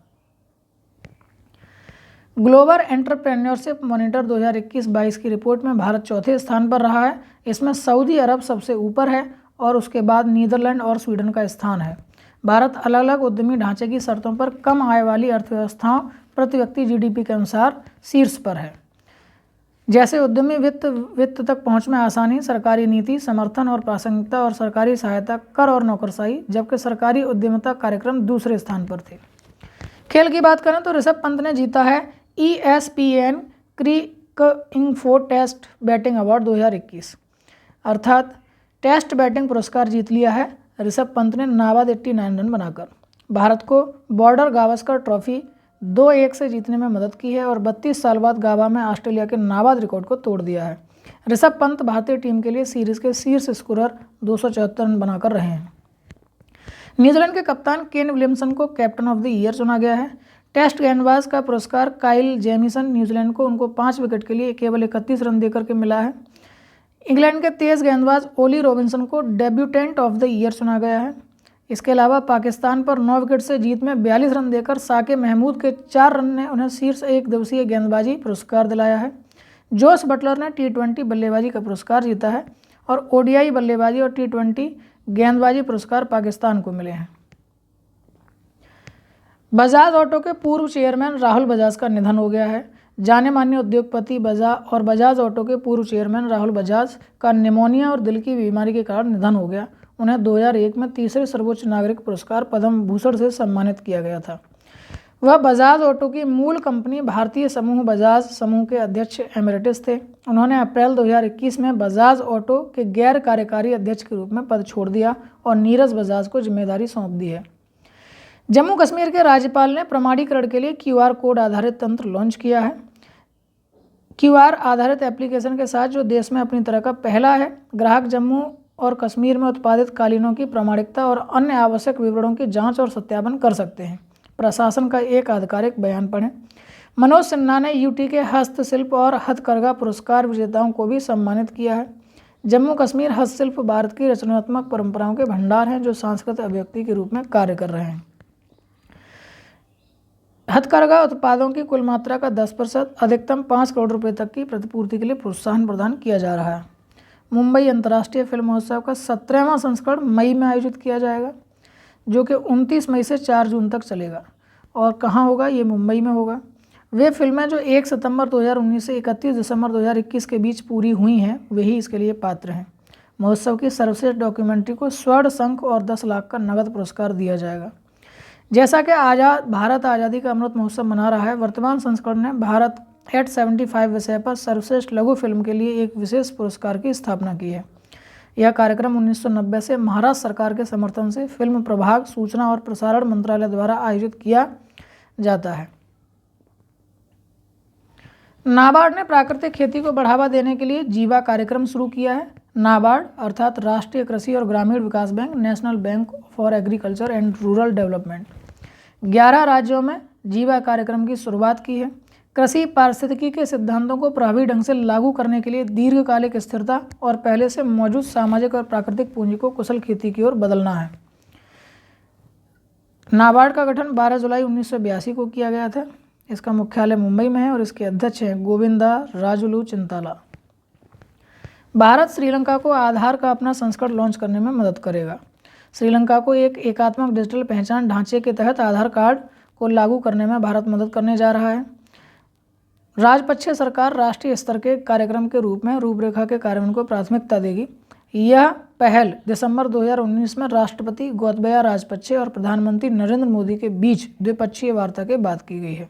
ग्लोबल एंटरप्रेन्योरशिप मॉनिटर 2021-22 की रिपोर्ट में भारत चौथे स्थान पर रहा है। इसमें सऊदी अरब सबसे ऊपर है और उसके बाद नीदरलैंड और स्वीडन का स्थान है। भारत अलग अलग उद्यमी ढांचे की शर्तों पर कम आय वाली अर्थव्यवस्थाओं प्रति व्यक्ति GDP के अनुसार शीर्ष पर है, जैसे उद्यमी वित्त तक पहुंच में आसानी, सरकारी नीति समर्थन और प्रासंगिकता और सरकारी सहायता, कर और नौकरशाही, जबकि सरकारी उद्यमिता कार्यक्रम दूसरे स्थान पर थे। खेल की बात करें तो ऋषभ पंत ने जीता है ESPN Cricinfo test batting award 2021 अर्थात टेस्ट बैटिंग पुरस्कार जीत लिया है ऋषभ पंत ने नाबाद 89 रन बनाकर। भारत को बॉर्डर गावस्कर ट्रॉफी 2-1 से जीतने में मदद की है और 32 साल बाद गावा में ऑस्ट्रेलिया के नाबाद रिकॉर्ड को तोड़ दिया है। ऋषभ पंत भारतीय टीम के लिए सीरीज के शीर्ष स्कोरर 274 रन बनाकर रहे हैं। न्यूजीलैंड के कप्तान केन विलियमसन को कैप्टन ऑफ द ईयर चुना गया है। टेस्ट गेंदबाज का पुरस्कार काइल जेमिसन न्यूजीलैंड को उनको 5 विकेट के लिए केवल 31 रन देकर के मिला है। इंग्लैंड के तेज गेंदबाज ओली रॉबिन्सन को डेब्यूटेंट ऑफ द ईयर चुना गया है। इसके अलावा पाकिस्तान पर 9 विकेट से जीत में 42 रन देकर साके महमूद के 4 रन ने उन्हें शीर्ष 1 दिवसीय गेंदबाजी पुरस्कार दिलाया है। जोस बटलर ने T20 बल्लेबाजी का पुरस्कार जीता है और ODI बल्लेबाजी और T20 गेंदबाजी पुरस्कार पाकिस्तान को मिले हैं। बजाज ऑटो के पूर्व चेयरमैन राहुल बजाज का निधन हो गया है। जाने माने उद्योगपति बजाज ऑटो के पूर्व चेयरमैन राहुल बजाज का निमोनिया और दिल की बीमारी के कारण निधन हो गया। उन्हें 2001 में तीसरे सर्वोच्च नागरिक पुरस्कार पद्म भूषण से सम्मानित किया गया था। वह बजाज ऑटो की मूल कंपनी भारतीय समूह बजाज समूह के अध्यक्ष एमेरिटस थे। उन्होंने अप्रैल 2021 में बजाज ऑटो के गैर कार्यकारी अध्यक्ष के रूप में पद छोड़ दिया और नीरज बजाज को जिम्मेदारी सौंप दी है। जम्मू कश्मीर के राज्यपाल ने प्रमाणीकरण के लिए QR कोड आधारित तंत्र लॉन्च किया है। QR आधारित एप्लीकेशन के साथ जो देश में अपनी तरह का पहला है, ग्राहक जम्मू और कश्मीर में उत्पादित कालीनों की प्रामाणिकता और अन्य आवश्यक विवरणों की जांच और सत्यापन कर सकते हैं। प्रशासन का एक आधिकारिक बयान पढ़ें। मनोज सिन्हा ने UT के हस्तशिल्प और हथकरघा पुरस्कार विजेताओं को भी सम्मानित किया है। जम्मू कश्मीर हस्तशिल्प भारत की रचनात्मक परंपराओं के भंडार हैं जो सांस्कृतिक अभिव्यक्ति के रूप में कार्य कर रहे हैं। हथकरघा उत्पादों की कुल मात्रा का 10% अधिकतम 5 करोड़ रुपए तक की प्रतिपूर्ति के लिए प्रोत्साहन प्रदान किया जा रहा है। मुंबई अंतर्राष्ट्रीय फिल्म महोत्सव का 17वां संस्करण मई में आयोजित किया जाएगा, जो कि 29 मई से 4 जून तक चलेगा। और कहाँ होगा? ये मुंबई में होगा। वे फिल्में जो 1 सितंबर 2019 से 31 दिसंबर 2021 के बीच पूरी हुई हैं, वही इसके लिए पात्र हैं। महोत्सव की सर्वश्रेष्ठ डॉक्यूमेंट्री को स्वर्ण शंख और 10 लाख का नगद पुरस्कार दिया जाएगा। जैसा कि भारत आज़ादी का अमृत महोत्सव मना रहा है, वर्तमान संस्करण ने भारत एट 75 विषय पर सर्वश्रेष्ठ लघु फिल्म के लिए एक विशेष पुरस्कार की स्थापना की है। यह कार्यक्रम 1990 से महाराष्ट्र सरकार के समर्थन से फिल्म प्रभाग, सूचना और प्रसारण मंत्रालय द्वारा आयोजित किया जाता है। नाबार्ड ने प्राकृतिक खेती को बढ़ावा देने के लिए जीवा कार्यक्रम शुरू किया है। नाबार्ड अर्थात राष्ट्रीय कृषि और ग्रामीण विकास bank, national bank for agriculture and rural development, 11 राज्यों में जीवा कार्यक्रम की शुरुआत की है। कृषि पारिस्थितिकी के सिद्धांतों को प्रभावी ढंग से लागू करने के लिए दीर्घकालिक स्थिरता और पहले से मौजूद सामाजिक और प्राकृतिक पूंजी को कुशल खेती की ओर बदलना है। नाबार्ड का गठन 12 जुलाई 1982 को किया गया था। इसका मुख्यालय मुंबई में है और इसके अध्यक्ष हैं गोविंदा राजुलू चिंताला। भारत श्रीलंका को आधार का अपना संस्करण लॉन्च करने में मदद करेगा। श्रीलंका को एक एकात्मक डिजिटल पहचान ढांचे के तहत आधार कार्ड को लागू करने में भारत मदद करने जा रहा है। राजपक्षे सरकार राष्ट्रीय स्तर के कार्यक्रम के रूप में रूपरेखा के कार्यान्वयन को प्राथमिकता देगी। यह पहल दिसंबर 2019 में राष्ट्रपति गोतबाया राजपक्षे और प्रधानमंत्री नरेंद्र मोदी के बीच द्विपक्षीय वार्ता के बाद की गई है।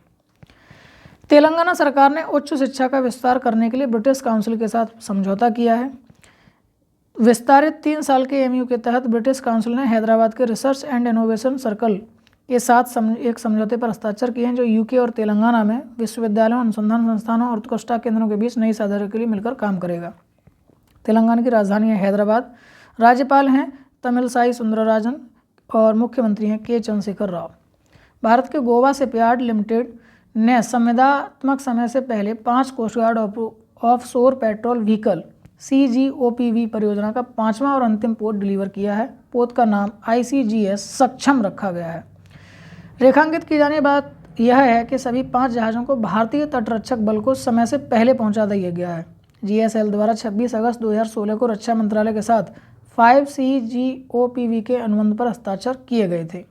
तेलंगाना सरकार ने उच्च शिक्षा का विस्तार करने के लिए ब्रिटिश काउंसिल के साथ समझौता किया है। विस्तारित 3 साल के एमयू के तहत ब्रिटिश काउंसिल ने हैदराबाद के रिसर्च एंड इनोवेशन सर्कल के साथ एक समझौते पर हस्ताक्षर किए हैं, जो यूके और तेलंगाना में विश्वविद्यालयों, अनुसंधान संस्थानों और उत्कृष्टता केंद्रों के बीच नई साझेदारी के लिए मिलकर काम करेगा। तेलंगाना की राजधानी है हैदराबाद। राज्यपाल हैं तमिलसाई सुंदरराजन और मुख्यमंत्री हैं के चंद्रशेखर राव। भारत के गोवा शिपयार्ड लिमिटेड ने संविदात्मक समय से पहले 5 coast guard offshore petrol vehicle CGOPV परियोजना का 5वां और अंतिम पोत डिलीवर किया है। पोत का नाम ICGS सक्षम रखा गया है। रेखांकित की जाने बात यह है कि सभी 5 जहाज़ों को भारतीय तटरक्षक बल को समय से पहले पहुंचा दिया गया है। GSL द्वारा 26 अगस्त 2016 को रक्षा मंत्रालय के साथ 5 CGOPV के अनुबंध पर हस्ताक्षर किए गए थे।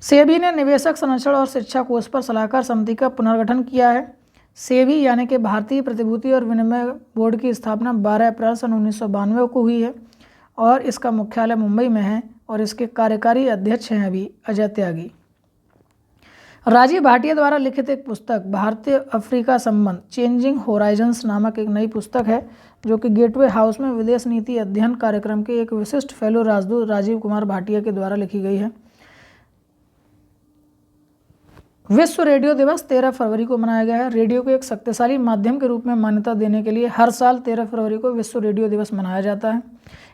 सेबी ने निवेशक संरक्षण और शिक्षा कोष पर सलाहकार समिति का पुनर्गठन किया है। सेबी यानी कि भारतीय प्रतिभूति और विनिमय बोर्ड की स्थापना 12 अप्रैल सन 1992 को हुई है और इसका मुख्यालय मुंबई में है और इसके कार्यकारी अध्यक्ष हैं अभी अजय त्यागी। राजीव भाटिया द्वारा लिखित एक पुस्तक भारतीय अफ्रीका संबंध चेंजिंग होराइजन्स नामक एक नई पुस्तक है, जो कि गेटवे हाउस में विदेश नीति अध्ययन कार्यक्रम के एक विशिष्ट फेलो राजदूत राजीव कुमार भाटिया के द्वारा लिखी गई है। विश्व रेडियो दिवस 13 फरवरी को मनाया गया है। रेडियो को एक शक्तिशाली माध्यम के रूप में मान्यता देने के लिए हर साल 13 फरवरी को विश्व रेडियो दिवस मनाया जाता है।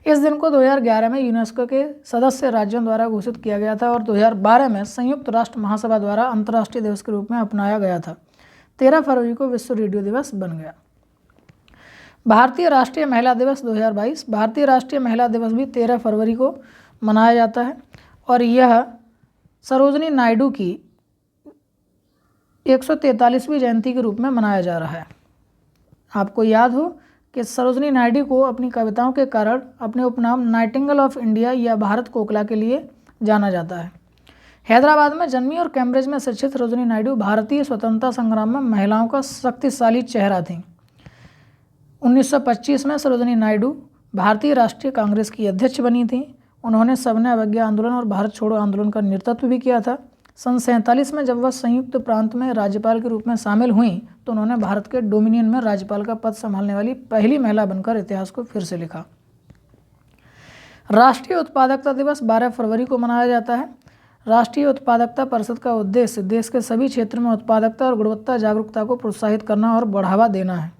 इस दिन को 2011 में यूनेस्को के सदस्य राज्यों द्वारा घोषित किया गया था और 2012 में संयुक्त राष्ट्र महासभा द्वारा अंतर्राष्ट्रीय दिवस के रूप में अपनाया गया था। 13 फरवरी को विश्व रेडियो दिवस बन गया। भारतीय राष्ट्रीय महिला दिवस 2022। भारतीय राष्ट्रीय महिला दिवस भी 13 फरवरी को मनाया जाता है और यह सरोजिनी नायडू की 143वीं जयंती के रूप में मनाया जा रहा है। आपको याद हो कि सरोजिनी नायडू को अपनी कविताओं के कारण अपने उपनाम नाइटिंगेल ऑफ इंडिया या भारत कोकिला के लिए जाना जाता है। हैदराबाद में जन्मी और कैम्ब्रिज में शिक्षित सरोजिनी नायडू भारतीय स्वतंत्रता संग्राम में महिलाओं का शक्तिशाली चेहरा थी। 1925 में सरोजिनी नायडू भारतीय राष्ट्रीय कांग्रेस की अध्यक्ष बनी थी। उन्होंने सविनय अवज्ञा आंदोलन और भारत छोड़ो आंदोलन का नेतृत्व भी किया था। सन 47 में जब वह संयुक्त प्रांत में राज्यपाल के रूप में शामिल हुई तो उन्होंने भारत के डोमिनियन में राज्यपाल का पद संभालने वाली पहली महिला बनकर इतिहास को फिर से लिखा। राष्ट्रीय उत्पादकता दिवस 12 फरवरी को मनाया जाता है। राष्ट्रीय उत्पादकता परिषद का उद्देश्य देश के सभी क्षेत्र में उत्पादकता और गुणवत्ता जागरूकता को प्रोत्साहित करना और बढ़ावा देना है।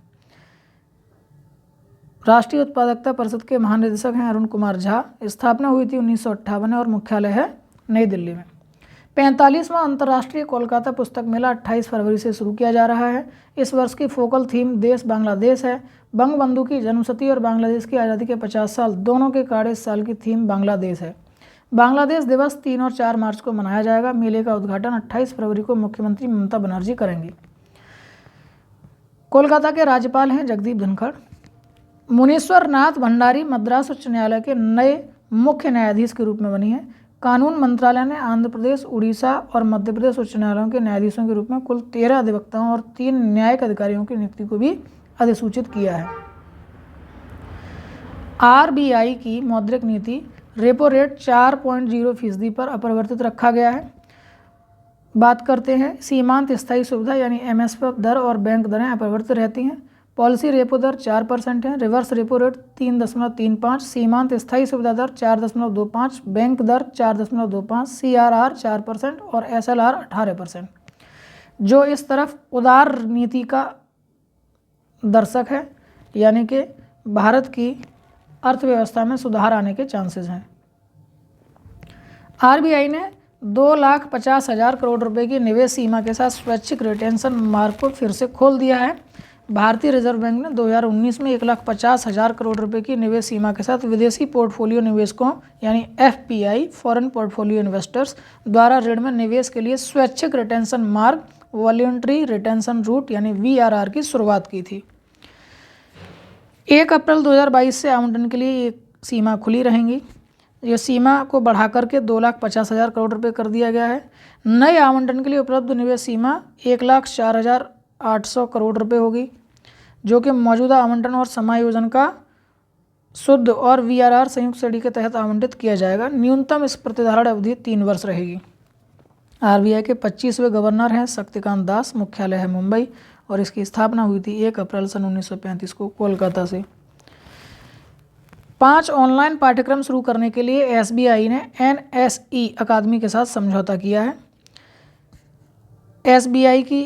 राष्ट्रीय उत्पादकता परिषद के महानिदेशक हैं अरुण कुमार झा। स्थापना हुई थी 1958 और मुख्यालय है नई दिल्ली में। 45वां अंतर्राष्ट्रीय कोलकाता पुस्तक मेला 28 फरवरी से शुरू किया जा रहा है। इस वर्ष की फोकल थीम देश बांग्लादेश है। बंगबंधु की जन्मशती और बांग्लादेश की आज़ादी के 50 साल दोनों के कार्य इस साल की थीम बांग्लादेश है। बांग्लादेश दिवस 3 और 4 मार्च को मनाया जाएगा। मेले का उद्घाटन 28 फरवरी को मुख्यमंत्री ममता बनर्जी करेंगी। कोलकाता के राज्यपाल हैं जगदीप धनखड़। मुनीश्वर नाथ भंडारी मद्रास उच्च न्यायालय के नए मुख्य न्यायाधीश के रूप में बनी है। कानून मंत्रालय ने आंध्र प्रदेश, उड़ीसा और मध्य प्रदेश उच्च न्यायालयों के न्यायाधीशों के रूप में कुल 13 अधिवक्ताओं और 3 न्यायिक अधिकारियों की नियुक्ति को भी अधिसूचित किया है। RBI की मौद्रिक नीति रेपो रेट 4.0% पर अपरिवर्तित रखा गया है। बात करते हैं सीमांत स्थायी सुविधा यानी MSF दर और बैंक दरें अपरिवर्तित रहती हैं। पॉलिसी रेपो दर 4% है। रिवर्स रेपो रेट 3.35, सीमांत स्थायी सुविधा दर 4.25, बैंक दर 4.25, CRR 4% और SLR 18%, जो इस तरफ उदार नीति का दर्शक है, यानी कि भारत की अर्थव्यवस्था में सुधार आने के चांसेस हैं। RBI ने 2,50,000 करोड़ रुपए की निवेश सीमा के साथ स्वैच्छिक रिटेंशन मार्ग को फिर से खोल दिया है। भारतीय रिजर्व बैंक ने 2019 में 1,50,000 करोड़ रुपए की निवेश सीमा के साथ विदेशी पोर्टफोलियो निवेशकों यानी FPI फॉरेन पोर्टफोलियो इन्वेस्टर्स द्वारा ऋण में निवेश के लिए स्वैच्छिक रिटेंशन मार्ग वॉल्यूंटरी रिटेंशन रूट यानी VRR की शुरुआत की थी। 1 अप्रैल 2022 से आवंटन के लिए एक सीमा खुली रहेंगी। यह सीमा को बढ़ा करके 2,50,000 करोड़ रुपए कर दिया गया है। नए आवंटन के लिए उपलब्ध निवेश सीमा 1,04,800 करोड़ रुपए होगी, जो कि मौजूदा आवंटन और समायोजन का शुद्ध और VRR संयुक्त श्रेणी के तहत आवंटित किया जाएगा। न्यूनतम इस प्रतिधारण अवधि 3 वर्ष रहेगी। RBI के 25वें गवर्नर हैं शक्तिकांत दास। मुख्यालय है मुंबई और इसकी स्थापना हुई थी 1 अप्रैल सन 1935 को कोलकाता से। 5 ऑनलाइन पाठ्यक्रम शुरू करने के लिए SBI ने NSE अकादमी के साथ समझौता किया है। SBI की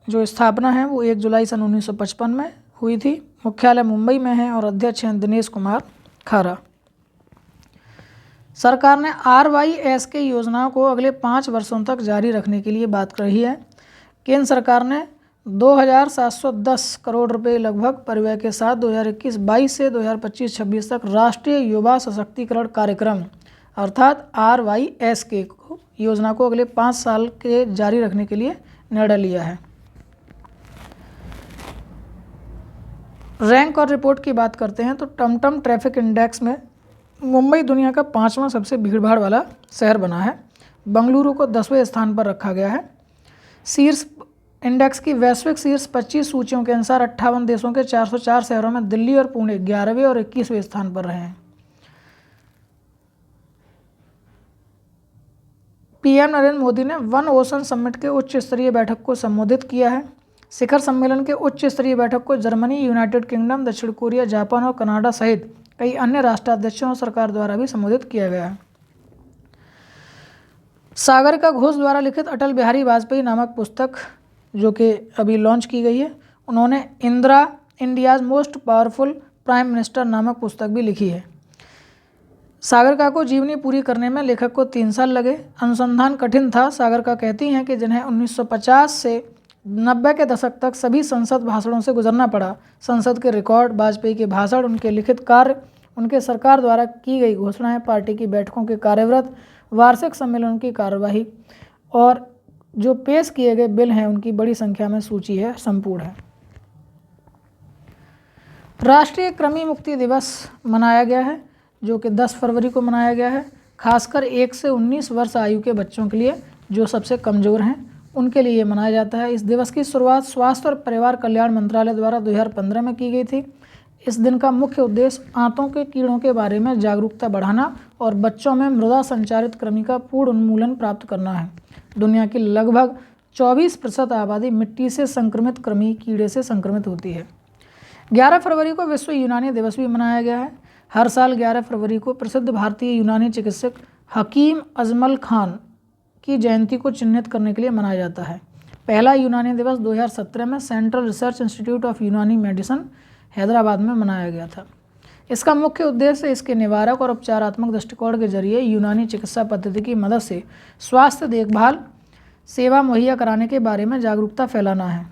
जो स्थापना है वो 1 जुलाई सन 1955 में हुई थी। मुख्यालय मुंबई में है और अध्यक्ष हैं दिनेश कुमार खारा। सरकार ने RYSK योजनाओं को अगले 5 वर्षों तक जारी रखने के लिए बात कही है। केंद्र सरकार ने 2,710 करोड़ रुपए लगभग परिव्यय के साथ 2021-22 से 2025-26 तक राष्ट्रीय युवा सशक्तिकरण कार्यक्रम अर्थात RYSK योजना को अगले 5 साल के जारी रखने के लिए निर्णय लिया है। रैंक और रिपोर्ट की बात करते हैं तो टमटम ट्रैफिक इंडेक्स में मुंबई दुनिया का 5वां सबसे भीड़भाड़ वाला शहर बना है। बंगलुरु को 10वें स्थान पर रखा गया है। शीर्ष इंडेक्स की वैश्विक शीर्ष 25 सूचियों के अनुसार 58 देशों के 404 शहरों में दिल्ली और पुणे 11वें और 21वें स्थान पर रहे हैं। PM नरेंद्र मोदी ने वन ओशन समिट के उच्च स्तरीय बैठक को संबोधित किया है। शिखर सम्मेलन के उच्च स्तरीय बैठक को जर्मनी, यूनाइटेड किंगडम, दक्षिण कोरिया, जापान और कनाडा सहित कई अन्य राष्ट्राध्यक्षों और सरकार द्वारा भी संबोधित किया गया है। सागरिका घोष द्वारा लिखित अटल बिहारी वाजपेयी नामक पुस्तक जो कि अभी लॉन्च की गई है, उन्होंने India's most powerful prime minister नामक पुस्तक भी लिखी है। सागरिका को जीवनी पूरी करने में लेखक को 3 साल लगे। अनुसंधान कठिन था। सागरिका कहती हैं कि जिन्हें 1950 से 90 के दशक तक सभी संसद भाषणों से गुजरना पड़ा। संसद के रिकॉर्ड, वाजपेयी के भाषण, उनके लिखित कार्य, उनके सरकार द्वारा की गई घोषणाएं, पार्टी की बैठकों के कार्यव्रत, वार्षिक सम्मेलनों की कार्यवाही और जो पेश किए गए बिल हैं उनकी बड़ी संख्या में सूची है, संपूर्ण है। राष्ट्रीय कृमि मुक्ति दिवस मनाया गया है जो कि 10 फरवरी को मनाया गया है। खासकर 1 से 19 वर्ष आयु के बच्चों के लिए जो सबसे कमज़ोर हैं उनके लिए मनाया जाता है। इस दिवस की शुरुआत स्वास्थ्य और परिवार कल्याण मंत्रालय द्वारा 2015 में की गई थी। इस दिन का मुख्य उद्देश्य आंतों के कीड़ों के बारे में जागरूकता बढ़ाना और बच्चों में मृदा संचारित कृमि का पूर्ण उन्मूलन प्राप्त करना है। दुनिया की लगभग 24% आबादी मिट्टी से संक्रमित कृमि कीड़े से संक्रमित होती है। 11 फरवरी को विश्व यूनानी दिवस भी मनाया गया है। हर साल 11 फरवरी को प्रसिद्ध भारतीय यूनानी चिकित्सक हकीम अजमल खान की जयंती को चिन्हित करने के लिए मनाया जाता है। पहला यूनानी दिवस 2017 में सेंट्रल रिसर्च इंस्टीट्यूट ऑफ यूनानी मेडिसिन हैदराबाद में मनाया गया था। इसका मुख्य उद्देश्य इसके निवारक और उपचारात्मक दृष्टिकोण के जरिए यूनानी चिकित्सा पद्धति की मदद से स्वास्थ्य देखभाल सेवा मुहैया कराने के बारे में जागरूकता फैलाना है।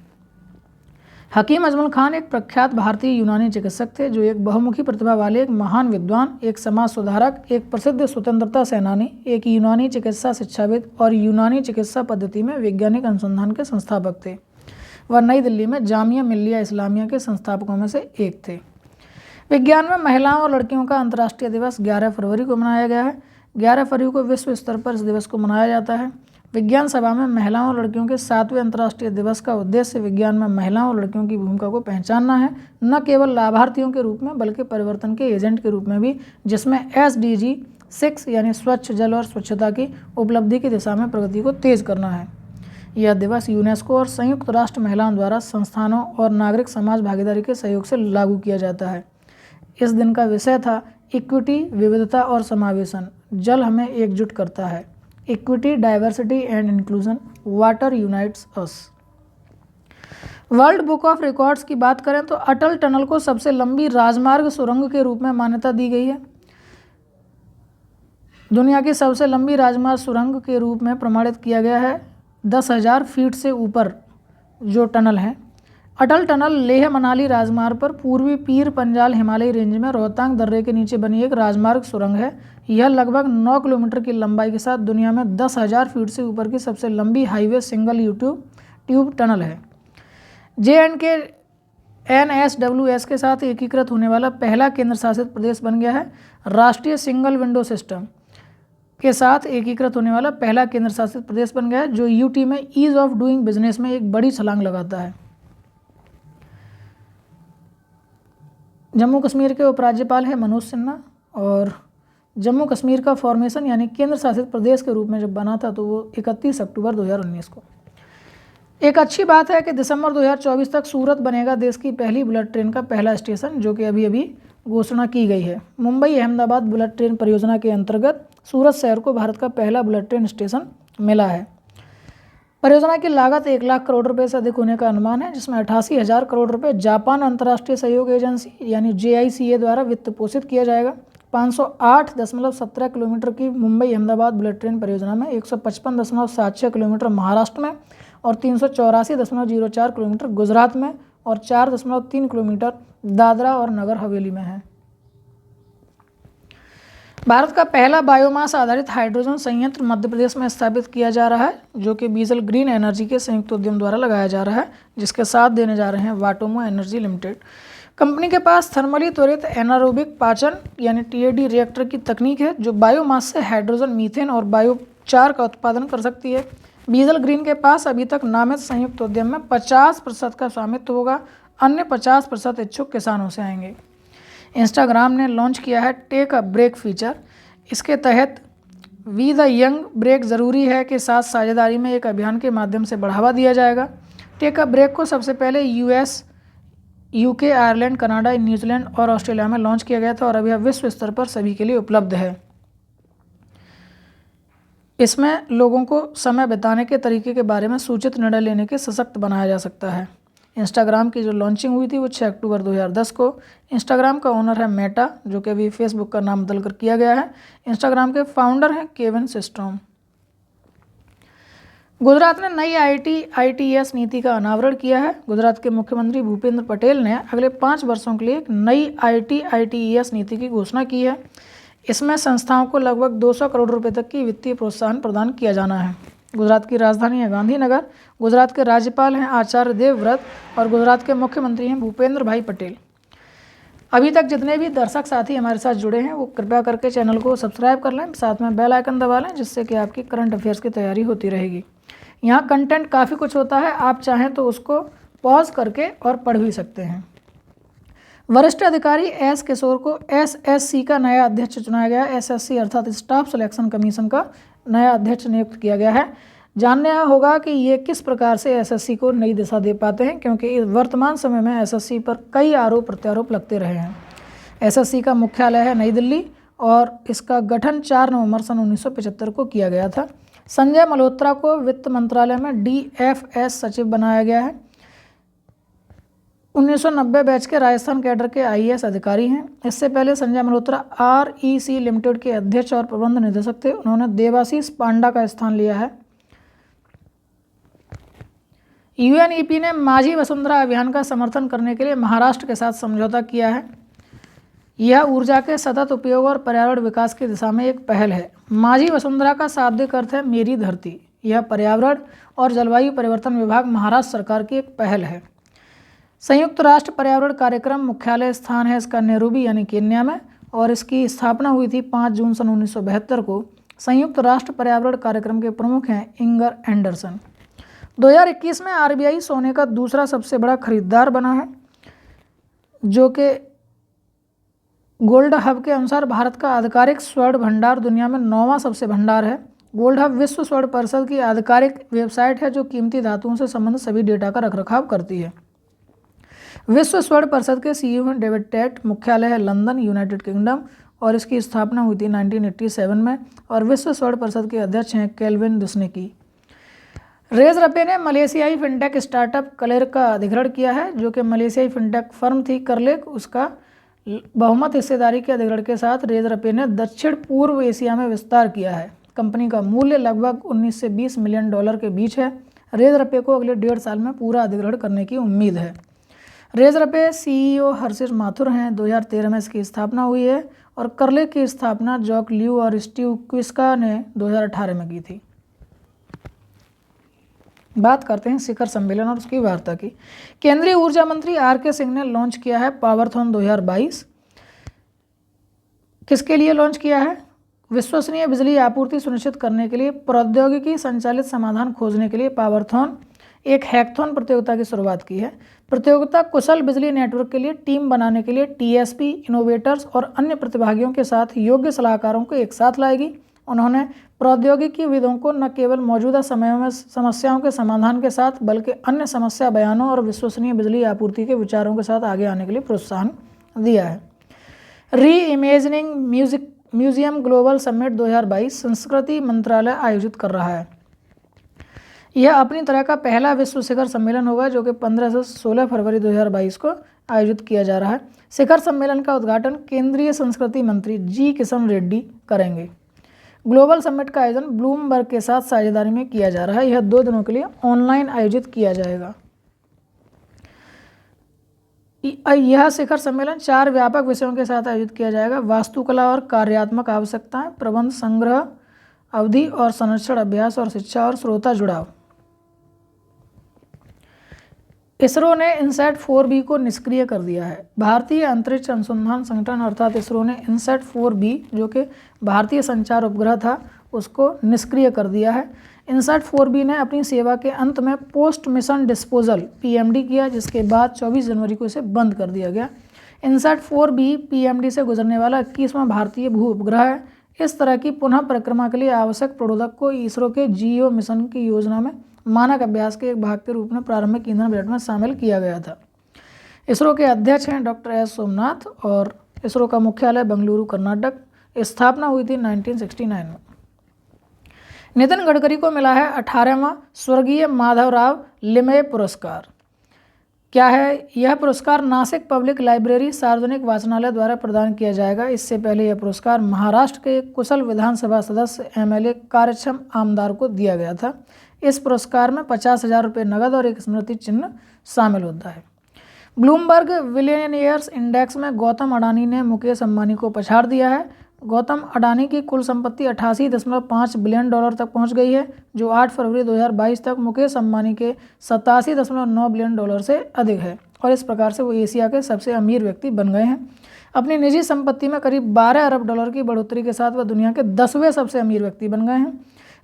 हकीम अजमल खान एक प्रख्यात भारतीय यूनानी चिकित्सक थे जो एक बहुमुखी प्रतिभा वाले एक महान विद्वान, एक समाज सुधारक, एक प्रसिद्ध स्वतंत्रता सेनानी, एक यूनानी चिकित्सा शिक्षाविद और यूनानी चिकित्सा पद्धति में वैज्ञानिक अनुसंधान के संस्थापक थे। वह नई दिल्ली में जामिया मिल्लिया इस्लामिया के संस्थापकों में से एक थे। विज्ञान में महिलाओं और लड़कियों का अंतर्राष्ट्रीय दिवस 11 फरवरी को मनाया गया है। 11 फरवरी को विश्व स्तर पर इस दिवस को मनाया जाता है। विज्ञान सभा में महिलाओं और लड़कियों के 7वें अंतर्राष्ट्रीय दिवस का उद्देश्य विज्ञान में महिलाओं और लड़कियों की भूमिका को पहचानना है, न केवल लाभार्थियों के रूप में बल्कि परिवर्तन के एजेंट के रूप में भी, जिसमें SDG 6 यानी स्वच्छ जल और स्वच्छता की उपलब्धि की दिशा में प्रगति को तेज करना है। यह दिवस यूनेस्को और संयुक्त राष्ट्र महिलाओं द्वारा संस्थानों और नागरिक समाज भागीदारी के सहयोग से लागू किया जाता है। इस दिन का विषय था इक्विटी, विविधता और समावेशन। जल हमें एकजुट करता है। Equity, diversity and inclusion, water unites us. World book of records की बात करें तो अटल टनल को सबसे लंबी राजमार्ग सुरंग के रूप में मान्यता दी गई है। दुनिया की सबसे लंबी राजमार्ग सुरंग के रूप में प्रमाणित किया गया है 10,000 फीट से ऊपर जो टनल है। अटल टनल लेह मनाली राजमार्ग पर पूर्वी पीर पंजाल हिमालयी रेंज में रोहतांग दर्रे के नीचे बनी एक राजमार्ग सुरंग है। यह लगभग 9 किलोमीटर की लंबाई के साथ दुनिया में 10,000 फीट से ऊपर की सबसे लंबी हाईवे सिंगल ट्यूब टनल है। J&K NSWS के साथ एकीकृत होने वाला पहला केंद्र शासित प्रदेश बन गया है। राष्ट्रीय सिंगल विंडो सिस्टम के साथ एकीकृत होने वाला पहला केंद्र शासित प्रदेश बन गया है जो UT में ईज ऑफ डूइंग बिजनेस में एक बड़ी छलांग लगाता है। जम्मू कश्मीर के उपराज्यपाल हैं मनोज सिन्हा। और जम्मू कश्मीर का फॉर्मेशन यानी केंद्र शासित प्रदेश के रूप में जब बना था तो वो 31 अक्टूबर 2019 को। एक अच्छी बात है कि दिसंबर 2024 तक सूरत बनेगा देश की पहली बुलेट ट्रेन का पहला स्टेशन, जो कि अभी अभी घोषणा की गई है। मुंबई अहमदाबाद बुलेट ट्रेन परियोजना के अंतर्गत सूरत शहर को भारत का पहला बुलेट ट्रेन स्टेशन मिला है। परियोजना की लागत 1 लाख करोड़ रुपए से अधिक होने का अनुमान है, जिसमें 88,000 करोड़ रुपए जापान अंतर्राष्ट्रीय सहयोग एजेंसी यानी JICA द्वारा वित्त पोषित किया जाएगा। 508.17 किलोमीटर की मुंबई अहमदाबाद बुलेट ट्रेन परियोजना में 155.76 किलोमीटर महाराष्ट्र में और 384.04 किलोमीटर गुजरात में और 4.3 किलोमीटर दादरा और नगर हवेली में है। भारत का पहला बायोमास आधारित हाइड्रोजन संयंत्र मध्य प्रदेश में स्थापित किया जा रहा है, जो कि बीजल ग्रीन एनर्जी के संयुक्त उद्यम द्वारा लगाया जा रहा है, जिसके साथ देने जा रहे हैं वाटोमो एनर्जी लिमिटेड। कंपनी के पास थर्मली त्वरित एनारोबिक पाचन यानी TAD रिएक्टर की तकनीक है, जो बायोमास से हाइड्रोजन, मीथेन और बायोचार का उत्पादन कर सकती है। बीजल ग्रीन के पास अभी तक नामित संयुक्त उद्यम में 50% का स्वामित्व होगा, अन्य 50% इच्छुक किसानों से आएंगे। इंस्टाग्राम ने लॉन्च किया है टेक अ ब्रेक फीचर। इसके तहत वी द यंग ब्रेक ज़रूरी है के साथ साझेदारी में एक अभियान के माध्यम से बढ़ावा दिया जाएगा। टेक अ ब्रेक को सबसे पहले US, UK, Ireland, Canada, New Zealand और ऑस्ट्रेलिया में लॉन्च किया गया था और अभी यह विश्व स्तर पर सभी के लिए उपलब्ध है। इसमें लोगों को समय बिताने के तरीके के बारे में सूचित निर्णय लेने के सशक्त बनाया जा सकता है। इंस्टाग्राम की जो लॉन्चिंग हुई थी वो 6 अक्टूबर 2010 को। इंस्टाग्राम का ओनर है मेटा, जो कि अभी फेसबुक का नाम बदलकर किया गया है। इंस्टाग्राम के फाउंडर हैं केविन सिस्टॉम। गुजरात ने नई ITS नीति का अनावरण किया है। गुजरात के मुख्यमंत्री भूपेंद्र पटेल ने अगले 5 वर्षों के लिए एक नई ITS नीति की घोषणा की है। इसमें संस्थाओं को लगभग 200 करोड़ रुपए तक की वित्तीय प्रोत्साहन प्रदान किया जाना है। गुजरात की राजधानी है गांधीनगर। गुजरात के राज्यपाल हैं आचार्य देवव्रत और गुजरात के मुख्यमंत्री हैं भूपेंद्र भाई पटेल। अभी तक जितने भी दर्शक साथी हमारे साथ जुड़े हैं वो कृपया करके चैनल को सब्सक्राइब कर लें, साथ में बेल आइकन दबा लें, जिससे कि आपकी करंट अफेयर्स की तैयारी होती रहेगी। यहाँ कंटेंट काफ़ी कुछ होता है, आप चाहें तो उसको पॉज करके और पढ़ भी सकते हैं। वरिष्ठ अधिकारी S किशोर को SSC का नया अध्यक्ष चुनाया गया। SSC अर्थात स्टाफ सिलेक्शन कमीशन का नया अध्यक्ष नियुक्त किया गया है। जानना होगा कि ये किस प्रकार से SSC को नई दिशा दे पाते हैं, क्योंकि वर्तमान समय में SSC पर कई आरोप प्रत्यारोप लगते रहे हैं। SSC का मुख्यालय है नई दिल्ली और इसका गठन 4 नवंबर सन 1975 को किया गया था। संजय मल्होत्रा को वित्त मंत्रालय में DFS सचिव बनाया गया है। 1990 बैच के राजस्थान कैडर के IAS अधिकारी हैं। इससे पहले संजय मल्होत्रा REC लिमिटेड के अध्यक्ष और प्रबंध निदेशक थे। उन्होंने देवाशीष पांडा का स्थान लिया है। UNEP ने माझी वसुंधरा अभियान का समर्थन करने के लिए महाराष्ट्र के साथ समझौता किया है। यह ऊर्जा के सतत उपयोग और पर्यावरण विकास की दिशा में एक पहल है। माझी वसुंधरा का शाब्दिक अर्थ है मेरी धरती। यह पर्यावरण और जलवायु परिवर्तन विभाग महाराष्ट्र सरकार की एक पहल है। संयुक्त राष्ट्र पर्यावरण कार्यक्रम मुख्यालय स्थान है इसका नैरोबी यानी केन्या में और इसकी स्थापना हुई थी 5 जून सन 1972 को। संयुक्त राष्ट्र पर्यावरण कार्यक्रम के प्रमुख हैं इंगर एंडरसन। 2021 में RBI सोने का दूसरा सबसे बड़ा खरीदार बना है, जो कि गोल्ड हब के अनुसार भारत का आधिकारिक स्वर्ण भंडार दुनिया में 9वां सबसे भंडार है। गोल्ड हब विश्व स्वर्ण परिषद की आधिकारिक वेबसाइट है, जो कीमती धातुओं से संबंधित सभी डेटा का रखरखाव करती है। विश्व स्वर्ण परिषद के CEO हैं डेविड टेट। मुख्यालय है लंदन, यूनाइटेड किंगडम और इसकी स्थापना हुई थी 1987 में और विश्व स्वर्ण परिषद के अध्यक्ष हैं केल्विन दुस्नेकी। रेजरपे ने मलेशियाई फिनटेक स्टार्टअप कलेर का अधिग्रहण किया है, जो कि मलेशियाई फिनटेक फर्म थी करलेक। उसका बहुमत हिस्सेदारी के अधिग्रहण के साथ रेजरपे ने दक्षिण पूर्व एशिया में विस्तार किया है। कंपनी का मूल्य लगभग 19 से 20 मिलियन डॉलर के बीच है। रेजरपे को अगले 1.5 साल में पूरा अधिग्रहण करने की उम्मीद है। रेजरपे CEO हर्षित माथुर हैं। 2013 में इसकी स्थापना हुई है और करलेक की स्थापना जॉक ल्यू और स्टीव क्विस्का ने 2018 में की थी। बात करते हैं शिखर सम्मेलन और उसकी वार्ता की। केंद्रीय ऊर्जा मंत्री RK सिंह ने लॉन्च किया है पावरथॉन 2022। किसके लिए लॉन्च किया है? विश्वसनीय बिजली आपूर्ति सुनिश्चित करने के लिए प्रौद्योगिकी संचालित समाधान खोजने के लिए पावरथॉन एक हैकथॉन प्रतियोगिता की शुरुआत की है। प्रतियोगिता कुशल बिजली नेटवर्क के लिए टीम बनाने के लिए टीएसपी, इनोवेटर्स और अन्य प्रतिभागियों के साथ योग्य सलाहकारों को एक साथ लाएगी। उन्होंने प्रौद्योगिकीविदों को न केवल मौजूदा समयों में समस्याओं के समाधान के साथ बल्कि अन्य समस्या बयानों और विश्वसनीय बिजली आपूर्ति के विचारों के साथ आगे आने के लिए प्रोत्साहन दिया है। री इमेजिनिंग म्यूजियम ग्लोबल समिट 2022 संस्कृति मंत्रालय आयोजित कर रहा है। यह अपनी तरह का पहला विश्व शिखर सम्मेलन होगा जो कि 15 से 16 फरवरी 2022 को आयोजित किया जा रहा है। शिखर सम्मेलन का उद्घाटन केंद्रीय संस्कृति मंत्री जी किशन रेड्डी करेंगे। ग्लोबल समिट का आयोजन ब्लूमबर्ग के साथ साझेदारी में किया जा रहा है। यह 2 दिनों के लिए ऑनलाइन आयोजित किया जाएगा। यह शिखर सम्मेलन 4 व्यापक विषयों के साथ आयोजित किया जाएगा। वास्तुकला और कार्यात्मक आवश्यकताएं, प्रबंध संग्रह, अवधि और संरक्षण अभ्यास और शिक्षा और श्रोता जुड़ाव। इसरो ने इनसैट 4B को निष्क्रिय कर दिया है। भारतीय अंतरिक्ष अनुसंधान संगठन अर्थात इसरो ने इनसैट 4B जो कि भारतीय संचार उपग्रह था उसको निष्क्रिय कर दिया है। इनसैट 4B ने अपनी सेवा के अंत में पोस्ट मिशन डिस्पोजल PMD किया, जिसके बाद 24 जनवरी को इसे बंद कर दिया गया। इनसैट 4B PMD से गुजरने वाला 21वां भारतीय भू उपग्रह है। इस तरह की पुनः परिक्रमा के लिए आवश्यक प्रोडक्ट को इसरो के GEO मिशन की योजना में मानक अभ्यास के एक भाग के रूप में प्रारंभिक ईंधन बजट में शामिल किया गया था। इसरो के अध्यक्ष हैं डॉक्टर एस सोमनाथ और इसरो का मुख्यालय बेंगलुरु, कर्नाटक। स्थापना हुई थी 1969 में। नितिन गडकरी को मिला है 18वां स्वर्गीय माधवराव लिमये पुरस्कार। क्या है यह पुरस्कार? नासिक पब्लिक लाइब्रेरी सार्वजनिक वाचनालय द्वारा प्रदान किया जाएगा। इससे पहले यह पुरस्कार महाराष्ट्र के एक कुशल विधानसभा सदस्य MLA कार्यक्षम आमदार को दिया गया था। इस पुरस्कार में 50,000 रुपये नगद और एक स्मृति चिन्ह शामिल होता है। ब्लूमबर्ग बिलियनियर्स इंडेक्स में गौतम अडानी ने मुकेश अंबानी को पछाड़ दिया है। गौतम अडानी की कुल संपत्ति $88.5 बिलियन तक पहुंच गई है, जो 8 फरवरी 2022 तक मुकेश अंबानी के $87.9 बिलियन से अधिक है और इस प्रकार से वो एशिया के सबसे अमीर व्यक्ति बन गए हैं। अपनी निजी संपत्ति में करीब $12 अरब की बढ़ोतरी के साथ वह दुनिया के 10वें सबसे अमीर व्यक्ति बन गए हैं।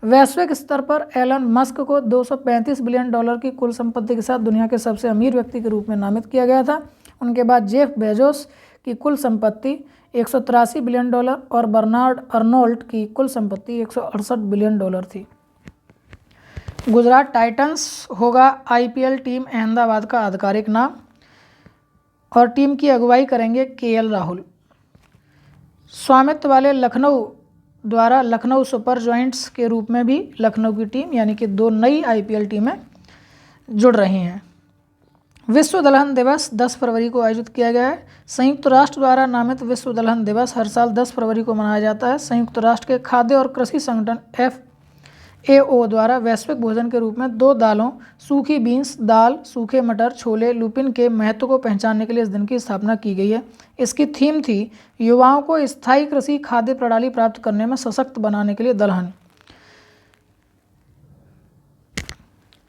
वैश्विक स्तर पर एलन मस्क को $235 बिलियन की कुल संपत्ति के साथ दुनिया के सबसे अमीर व्यक्ति के रूप में नामित किया गया था। उनके बाद जेफ बेजोस की कुल संपत्ति $183 बिलियन और बर्नार्ड अर्नोल्ट की कुल संपत्ति $168 बिलियन थी। गुजरात टाइटंस होगा IPL टीम अहमदाबाद का आधिकारिक नाम और टीम की अगुवाई करेंगे KL राहुल। स्वामित्व वाले लखनऊ द्वारा लखनऊ सुपर जॉइंट्स के रूप में भी लखनऊ की टीम यानी कि 2 नई IPL टीमें जुड़ रही हैं। विश्व दलहन दिवस 10 फरवरी को आयोजित किया गया है। संयुक्त राष्ट्र द्वारा नामित विश्व दलहन दिवस हर साल 10 फरवरी को मनाया जाता है। संयुक्त राष्ट्र के खाद्य और कृषि संगठन FAO द्वारा वैश्विक भोजन के रूप में 2 दालों सूखी बीन्स दाल, सूखे मटर, छोले, लुपिन के महत्व को पहचानने के लिए इस दिन की स्थापना की गई है। इसकी थीम थी युवाओं को स्थायी कृषि खाद्य प्रणाली प्राप्त करने में सशक्त बनाने के लिए दलहन।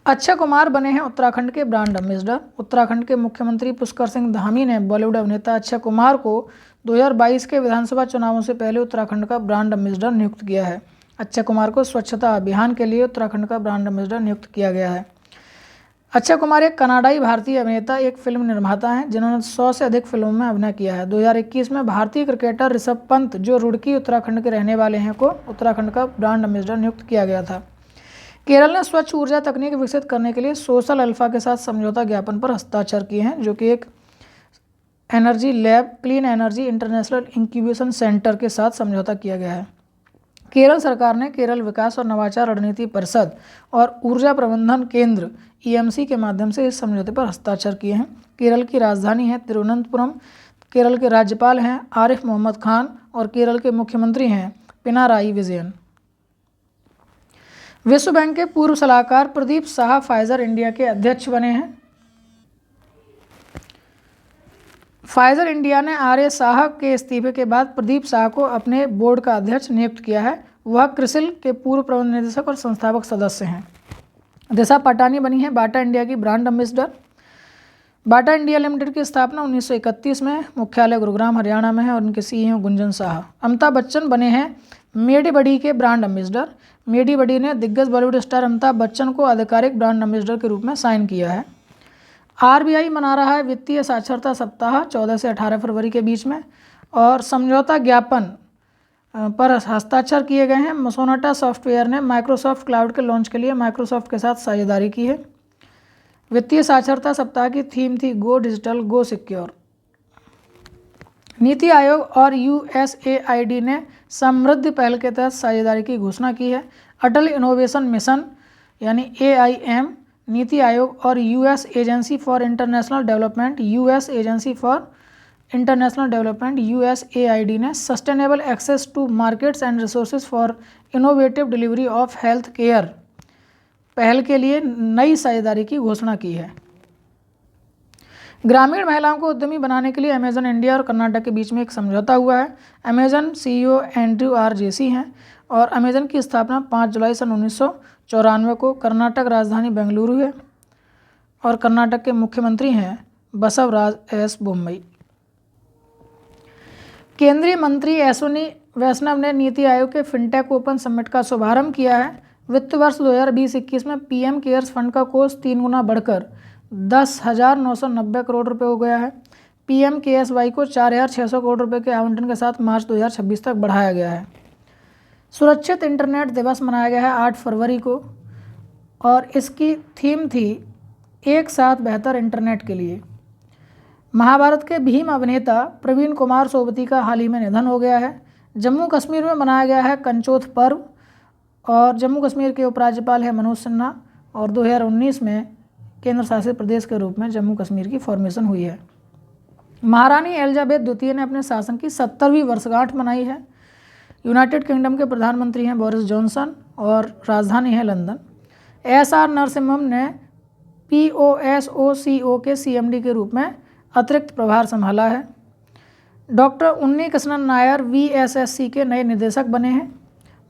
अक्षय कुमार बने हैं उत्तराखंड के ब्रांड एम्बेसडर। उत्तराखंड के मुख्यमंत्री पुष्कर सिंह धामी ने बॉलीवुड अभिनेता अक्षय कुमार को 2022 के विधानसभा चुनावों से पहले उत्तराखंड का ब्रांड एम्बेसडर नियुक्त किया है। अक्षय कुमार को स्वच्छता अभियान के लिए उत्तराखंड का ब्रांड एम्बेसडर नियुक्त किया गया है। अक्षय कुमार एक कनाडाई भारतीय अभिनेता, एक फिल्म निर्माता हैं जिन्होंने 100 से अधिक फिल्मों में अभिनय किया है। 2021 में भारतीय क्रिकेटर ऋषभ पंत, जो रुड़की उत्तराखंड के रहने वाले हैं, को उत्तराखंड का ब्रांड एम्बेसडर नियुक्त किया गया था। केरल ने स्वच्छ ऊर्जा तकनीक विकसित करने के लिए सोशल अल्फा के साथ समझौता ज्ञापन पर हस्ताक्षर किए हैं, जो कि एक energy lab clean energy international incubation centre के साथ समझौता किया गया है। केरल सरकार ने केरल विकास और नवाचार रणनीति परिषद और ऊर्जा प्रबंधन केंद्र EMC के माध्यम से इस समझौते पर हस्ताक्षर किए हैं। केरल की राजधानी है तिरुवनंतपुरम। केरल के राज्यपाल हैं आरिफ मोहम्मद खान और केरल के मुख्यमंत्री हैं पिनाराई विजयन। विश्व बैंक के पूर्व सलाहकार प्रदीप शाह फाइजर इंडिया के अध्यक्ष बने हैं। फाइजर इंडिया ने आर्य शाह के इस्तीफे के बाद प्रदीप शाह को अपने बोर्ड का अध्यक्ष नियुक्त किया है। वह क्रिसिल के पूर्व प्रबंध निदेशक और संस्थापक सदस्य हैं। दिशा पटानी बनी है बाटा इंडिया की brand ambassador. Bata India limited की स्थापना 1931 में, मुख्यालय गुरुग्राम हरियाणा में है और उनके सीईओ गुंजन साहा। अमिताभ बच्चन बने हैं मेडी बडी के ब्रांड एम्बेसडर। मेडी बडी ने दिग्गज बॉलीवुड स्टार अमिताभ बच्चन को आधिकारिक ब्रांड एम्बेसडर के रूप में साइन किया है। आरबीआई मना रहा है वित्तीय साक्षरता सप्ताह 14 से 18 फरवरी के बीच में, और समझौता ज्ञापन पर हस्ताक्षर किए गए हैं। सोनाटा सॉफ्टवेयर ने माइक्रोसॉफ्ट क्लाउड के लॉन्च के लिए माइक्रोसॉफ्ट के साथ साझेदारी की है। वित्तीय साक्षरता सप्ताह की थीम थी गो डिजिटल गो सिक्योर। नीति आयोग और यूएसएआईडी ने समृद्धि पहल के तहत साझेदारी की घोषणा की है। अटल इनोवेशन मिशन यानी AIM, नीति आयोग और US agency for international development USAID ने sustainable access to markets and resources for innovative delivery of health care पहल के लिए नई साझेदारी की घोषणा की है। ग्रामीण महिलाओं को उद्यमी बनाने के लिए अमेजन इंडिया और कर्नाटक के बीच में एक समझौता हुआ है। Amazon CEO Andrew R. जेसी हैं और अमेजन की स्थापना 5 जुलाई सन 1994 को कर्नाटक राजधानी बेंगलुरु है और कर्नाटक के मुख्यमंत्री हैं बसवराज S. बोम्मई। केंद्रीय मंत्री अश्विनी वैष्णव ने NITI Aayog K fintech open summit का शुभारंभ किया है। वित्त वर्ष 2020-21 में PM केयर्स फंड का कोष 3 गुना बढ़कर 10,990 करोड़ रुपए हो गया है। PMKSY को 4,600 करोड़ रुपए के आवंटन के साथ मार्च 2026 तक बढ़ाया गया है। सुरक्षित इंटरनेट दिवस मनाया गया है 8 फरवरी को और इसकी थीम थी एक साथ बेहतर इंटरनेट के लिए। महाभारत के भीम अभिनेता प्रवीण कुमार सोबती का हाल ही में निधन हो गया है। जम्मू कश्मीर में मनाया गया है कंचोथ पर्व और जम्मू कश्मीर के उपराज्यपाल है मनोज सिन्हा और 2019 में केंद्र शासित प्रदेश के रूप में जम्मू कश्मीर की फॉर्मेशन हुई है। महारानी एलिजाबेथ द्वितीय ने अपने शासन की 70वीं वर्षगांठ मनाई है। यूनाइटेड किंगडम के प्रधानमंत्री हैं बोरिस जॉनसन और राजधानी है लंदन। SR नरसिम्हम ने POSOCO के CMD के रूप में अतिरिक्त प्रभार संभाला है। डॉक्टर उन्नी कृष्णन नायर VSSC के नए निदेशक बने हैं।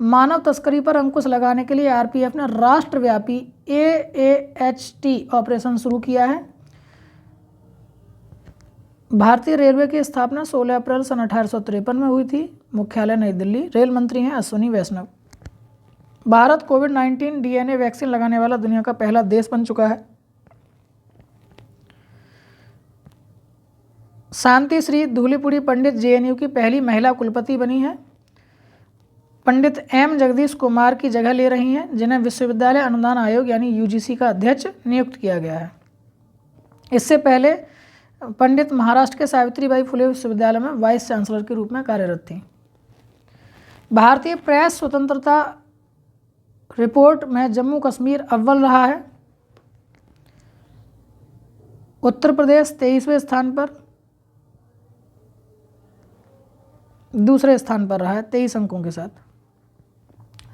मानव तस्करी पर अंकुश लगाने के लिए RPF ने राष्ट्रव्यापी AAHT ऑपरेशन शुरू किया है। भारतीय रेलवे की स्थापना 16 अप्रैल सन 1853 में हुई थी। मुख्यालय नई दिल्ली। रेल मंत्री हैं अश्विनी वैष्णव। भारत कोविड-19 DNA वैक्सीन लगाने वाला दुनिया का पहला देश बन चुका है। शांति श्री धूलीपुड़ी पंडित JNU की पहली महिला कुलपति बनी है। पंडित M. जगदीश कुमार की जगह ले रही हैं, जिन्हें विश्वविद्यालय अनुदान आयोग यानी UGC का अध्यक्ष नियुक्त किया गया है। इससे पहले पंडित महाराष्ट्र के सावित्रीबाई फुले विश्वविद्यालय में वाइस चांसलर के रूप में कार्यरत थी। भारतीय प्रेस स्वतंत्रता रिपोर्ट में जम्मू कश्मीर अव्वल रहा है। उत्तर प्रदेश 23वें स्थान पर, दूसरे स्थान पर रहा है 23 अंकों के साथ।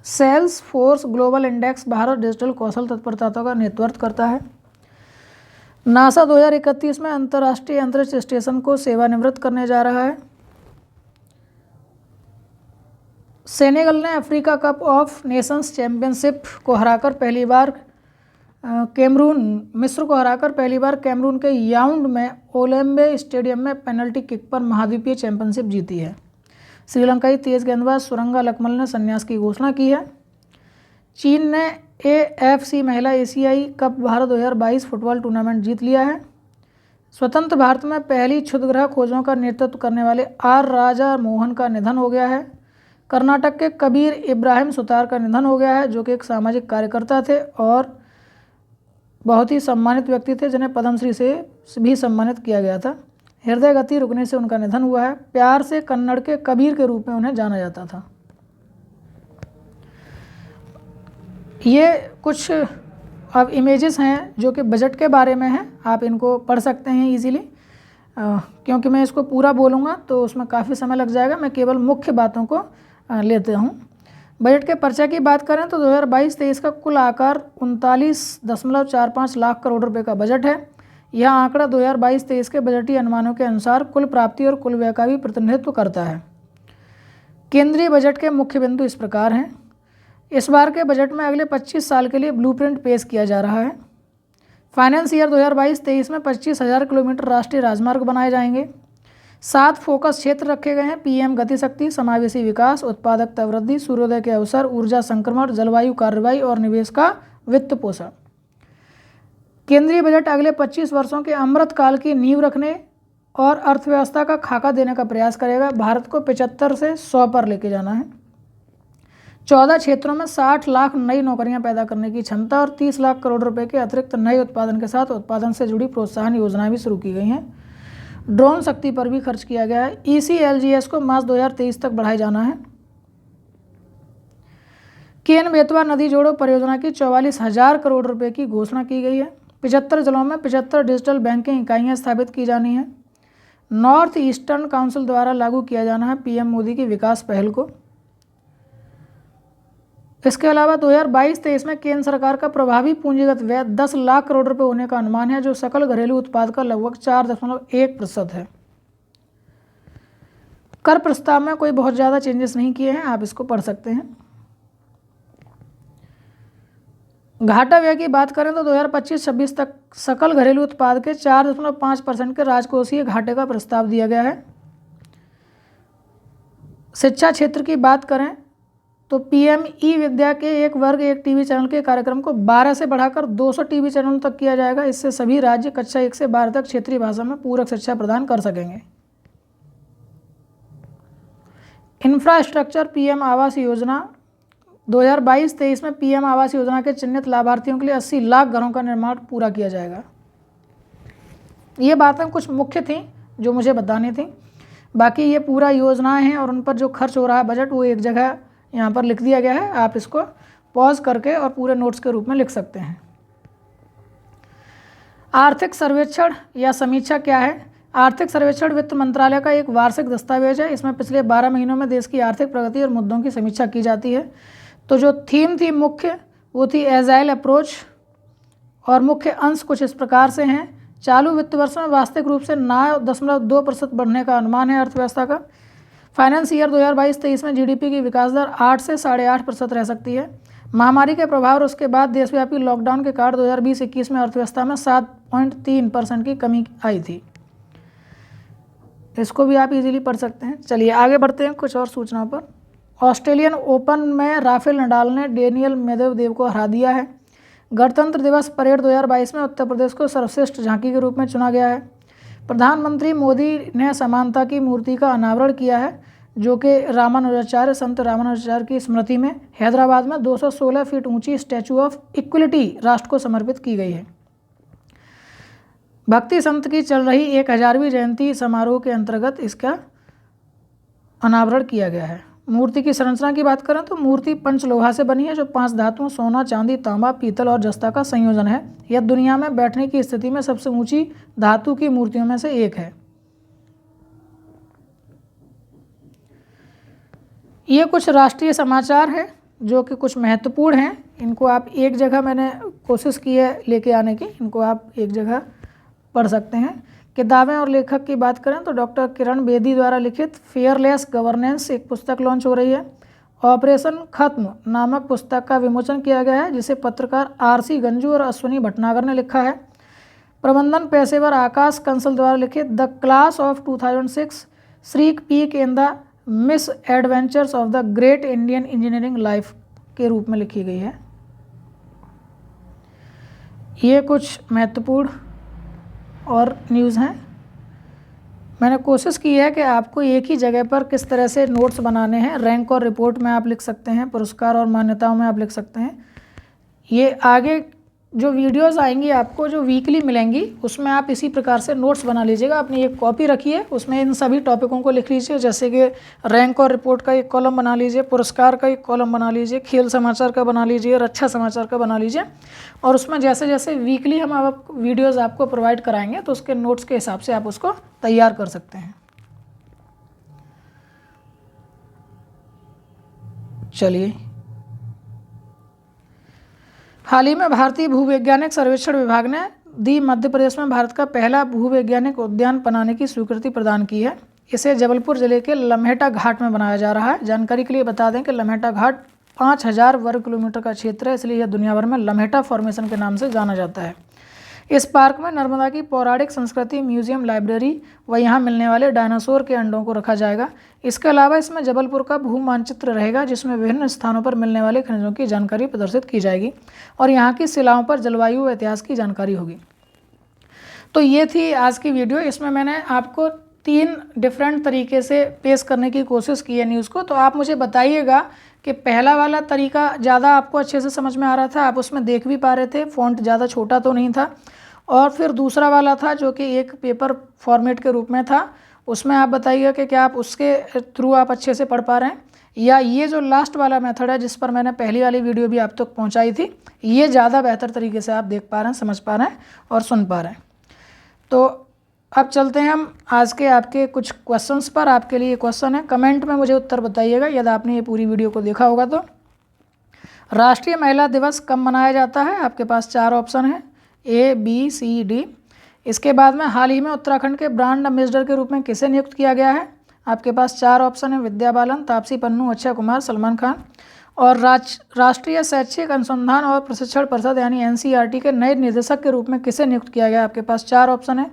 Salesforce global index Bharat digital कौशल तत्परता का नेतृत्व करता है। नासा 2031 में अंतर्राष्ट्रीय अंतरिक्ष स्टेशन को सेवानिवृत्त करने जा रहा है। सेनेगल ने Africa cup of Nations championship को हराकर पहली बार मिस्र को हराकर पहली बार कैमरून के याउंड में ओलेम्बे स्टेडियम में पेनल्टी किक पर महाद्वीपीय चैंपियनशिप जीती है। श्रीलंकाई तेज गेंदबाज सुरंगा लकमल ने संन्यास की घोषणा की है। चीन ने AFC महिला एशियाई कप भारत 2022 फुटबॉल टूर्नामेंट जीत लिया है। स्वतंत्र भारत में पहली क्षुद्रग्रह खोजों का नेतृत्व करने वाले R. राजा मोहन का निधन हो गया है। कर्नाटक के कबीर इब्राहिम सुतार का निधन हो गया है, जो कि एक सामाजिक कार्यकर्ता थे और बहुत ही सम्मानित व्यक्ति थे, जिन्हें पद्मश्री से भी सम्मानित किया गया था। हृदय गति रुकने से उनका निधन हुआ है। प्यार से कन्नड़ के कबीर के रूप में उन्हें जाना जाता था। ये कुछ अब इमेजेस हैं जो कि बजट के बारे में हैं, आप इनको पढ़ सकते हैं इजीली। क्योंकि मैं इसको पूरा बोलूँगा तो उसमें काफ़ी समय लग जाएगा, मैं केवल मुख्य बातों को लेते हूँ। बजट के पर्चे की बात करें तो 2022-23 का कुल आकार 39.45 लाख करोड़ रुपए का बजट है। यह आंकड़ा 2022-23 के बजटीय अनुमानों के अनुसार कुल प्राप्ति और कुल व्यय का भी प्रतिनिधित्व करता है। केंद्रीय बजट के मुख्य बिंदु इस प्रकार हैं। इस बार के बजट में अगले 25 साल के लिए ब्लूप्रिंट पेश किया जा रहा है। फाइनेंस ईयर 2022-23 में 25,000 किलोमीटर राष्ट्रीय राजमार्ग बनाए जाएंगे। 7 फोकस क्षेत्र रखे गए हैं। पीएम गति शक्ति, समावेशी विकास, उत्पादकता वृद्धि, सूर्योदय के अवसर, ऊर्जा संक्रमण, जलवायु कार्रवाई और निवेश का वित्त पोषण। केंद्रीय बजट अगले 25 वर्षों के अमृत काल की नींव रखने और अर्थव्यवस्था का खाका देने का प्रयास करेगा। भारत को 75 से 100 पर लेके जाना है। 14 क्षेत्रों में 60 लाख नई नौकरियां पैदा करने की क्षमता और 30 लाख करोड़ रुपए के अतिरिक्त नए उत्पादन के साथ उत्पादन से जुड़ी प्रोत्साहन योजनाएं भी शुरू की गई हैं। ड्रोन शक्ति पर भी खर्च किया गया है। ECLGS को मार्च 2023 तक बढ़ाया जाना है। केन बेतवा नदी जोड़ो परियोजना की 44,000 करोड़ रुपए की घोषणा की गई है। 75 जिलों में 75 डिजिटल बैंकिंग इकाइयां स्थापित की जानी है। नॉर्थ ईस्टर्न काउंसिल द्वारा लागू किया जाना है पीएम मोदी की विकास पहल को। इसके अलावा 2022-23 में केंद्र सरकार का प्रभावी पूंजीगत व्यय 10 लाख करोड़ रुपए होने का अनुमान है, जो सकल घरेलू उत्पाद का लगभग 4.1% है। कर प्रस्ताव में कोई बहुत ज़्यादा चेंजेस नहीं किए हैं, आप इसको पढ़ सकते हैं। घाटा व्यय की बात करें तो 2025-26 तक सकल घरेलू उत्पाद के 4.5% के राजकोषीय घाटे का प्रस्ताव दिया गया है। शिक्षा क्षेत्र की बात करें तो पीएम ई विद्या के एक वर्ग एक टीवी चैनल के कार्यक्रम को 12 से बढ़ाकर 200 टीवी चैनलों तक किया जाएगा। इससे सभी राज्य कक्षा 1 से 12 तक क्षेत्रीय भाषा में पूरक शिक्षा प्रदान कर सकेंगे। इंफ्रास्ट्रक्चर पीएम आवास योजना 2022-23 में पीएम आवास योजना के चिन्हित लाभार्थियों के लिए 80 लाख घरों का निर्माण पूरा किया जाएगा। ये बातें कुछ मुख्य थीं जो मुझे बतानी थी। बाकी ये पूरा योजनाएं हैं और उन पर जो खर्च हो रहा है बजट, वो एक जगह यहाँ पर लिख दिया गया है। आप इसको पॉज करके और पूरे नोट्स के रूप में लिख सकते हैं। आर्थिक सर्वेक्षण या समीक्षा क्या है? आर्थिक सर्वेक्षण वित्त मंत्रालय का एक वार्षिक दस्तावेज है। इसमें पिछले 12 महीनों में देश की आर्थिक प्रगति और मुद्दों की समीक्षा की जाती है। तो जो थीम थी मुख्य, वो थी एजाइल अप्रोच, और मुख्य अंश कुछ इस प्रकार से हैं। चालू वित्त वर्ष में वास्तविक रूप से 9.2% बढ़ने का अनुमान है अर्थव्यवस्था का। फाइनेंस ईयर 2022-23 में जीडीपी की विकास दर 8 से 8.5% रह सकती है। महामारी के प्रभाव और उसके बाद देशव्यापी लॉकडाउन के कारण 2020-21 में अर्थव्यवस्था में 7.3% की कमी आई थी। इसको भी आप इजीली पढ़ सकते हैं। चलिए आगे बढ़ते हैं कुछ और सूचनाओं पर। ऑस्ट्रेलियन ओपन में राफेल नडाल ने डेनियल मेदवेदेव को हरा दिया है। गणतंत्र दिवस परेड 2022 में उत्तर प्रदेश को सर्वश्रेष्ठ झांकी के रूप में चुना गया है। प्रधानमंत्री मोदी ने समानता की मूर्ति का अनावरण किया है, जो कि संत रामानुजाचार्य की स्मृति में हैदराबाद में 216 फीट ऊंची स्टैचू ऑफ इक्वलिटी राष्ट्र को समर्पित की गई है। भक्ति संत की चल रही 1000वीं जयंती समारोह के अंतर्गत इसका अनावरण किया गया है। मूर्ति की संरचना की बात करें तो मूर्ति पंचलोहा से बनी है, जो 5 धातुओं सोना, चांदी, तांबा, पीतल और जस्ता का संयोजन है। यह दुनिया में बैठने की स्थिति में सबसे ऊंची धातु की मूर्तियों में से एक है। ये कुछ राष्ट्रीय समाचार हैं जो कि कुछ महत्वपूर्ण हैं। इनको आप एक जगह, मैंने कोशिश की है लेके आने की, इनको आप एक जगह पढ़ सकते हैं। किताबें और लेखक की बात करें तो डॉक्टर किरण बेदी द्वारा लिखित फेयरलेस गवर्नेंस एक पुस्तक लॉन्च हो रही है। ऑपरेशन खत्म नामक पुस्तक का विमोचन किया गया है, जिसे पत्रकार RC गंजू और अश्विनी भटनागर ने लिखा है। प्रबंधन पेशेवर आकाश कंसल द्वारा लिखित the class of 2006 श्रीक peak in the miss adventures of the great Indian engineering life के रूप में लिखी गई है। ये कुछ महत्वपूर्ण और न्यूज़ हैं। मैंने कोशिश की है कि आपको एक ही जगह पर किस तरह से नोट्स बनाने हैं। रैंक और रिपोर्ट में आप लिख सकते हैं, पुरस्कार और मान्यताओं में आप लिख सकते हैं। ये आगे जो वीडियोस आएंगी आपको, जो वीकली मिलेंगी, उसमें आप इसी प्रकार से नोट्स बना लीजिएगा। अपनी एक कॉपी रखिए, उसमें इन सभी टॉपिकों को लिख लीजिए। जैसे कि रैंक और रिपोर्ट का एक कॉलम बना लीजिए, पुरस्कार का एक कॉलम बना लीजिए, खेल समाचार का बना लीजिए, रक्षा समाचार का बना लीजिए। और उसमें जैसे जैसे वीकली हम आप वीडियोज़ आपको प्रोवाइड कराएंगे तो उसके नोट्स के हिसाब से आप उसको तैयार कर सकते हैं। चलिए, हाल ही में भारतीय भूवैज्ञानिक सर्वेक्षण विभाग ने मध्य प्रदेश में भारत का पहला भूवैज्ञानिक उद्यान बनाने की स्वीकृति प्रदान की है। इसे जबलपुर जिले के लम्हेटा घाट में बनाया जा रहा है। जानकारी के लिए बता दें कि लम्हेटा घाट 5000 वर्ग किलोमीटर का क्षेत्र है, इसलिए यह दुनिया भर में लम्हेटा फॉर्मेशन के नाम से जाना जाता है। इस पार्क में नर्मदा की पौराणिक संस्कृति म्यूजियम, लाइब्रेरी व यहाँ मिलने वाले डायनासोर के अंडों को रखा जाएगा। इसके अलावा इसमें जबलपुर का भू मानचित्र रहेगा, जिसमें विभिन्न स्थानों पर मिलने वाले खनिजों की जानकारी प्रदर्शित की जाएगी और यहाँ की शिलाओं पर जलवायु व इतिहास की जानकारी होगी। तो ये थी आज की वीडियो। इसमें मैंने आपको 3 डिफरेंट तरीके से पेश करने की कोशिश की है न्यूज़ को। तो आप मुझे बताइएगा कि पहला वाला तरीका ज़्यादा आपको अच्छे से समझ में आ रहा था, आप उसमें देख भी पा रहे थे, फ़ॉन्ट ज़्यादा छोटा तो नहीं था, और फिर दूसरा वाला था जो कि एक पेपर फॉर्मेट के रूप में था, उसमें आप बताइएगा कि क्या आप उसके थ्रू आप अच्छे से पढ़ पा रहे हैं, या ये जो लास्ट वाला मेथड है जिस पर मैंने पहली वाली वीडियो भी आप तक पहुँचाई थी, ये ज़्यादा बेहतर तरीके से आप देख पा रहे हैं, समझ पा रहे हैं और सुन पा रहे हैं। तो अब चलते हैं हम आज के आपके कुछ क्वेश्चंस पर। आपके लिए क्वेश्चन है, कमेंट में मुझे उत्तर बताइएगा यदि आपने ये पूरी वीडियो को देखा होगा तो। राष्ट्रीय महिला दिवस कब मनाया जाता है? आपके पास 4 ऑप्शन हैं, A, B, C, D। इसके बाद में हाल ही में उत्तराखंड के ब्रांड एम्बेसडर के रूप में किसे नियुक्त किया गया है? आपके पास 4 ऑप्शन है, विद्या बालन, तापसी पन्नू, अक्षय कुमार, सलमान खान। और राष्ट्रीय शैक्षिक अनुसंधान और प्रशिक्षण परिषद यानी NCERT के नए निदेशक के रूप में किसे नियुक्त किया गया? आपके पास 4 ऑप्शन है।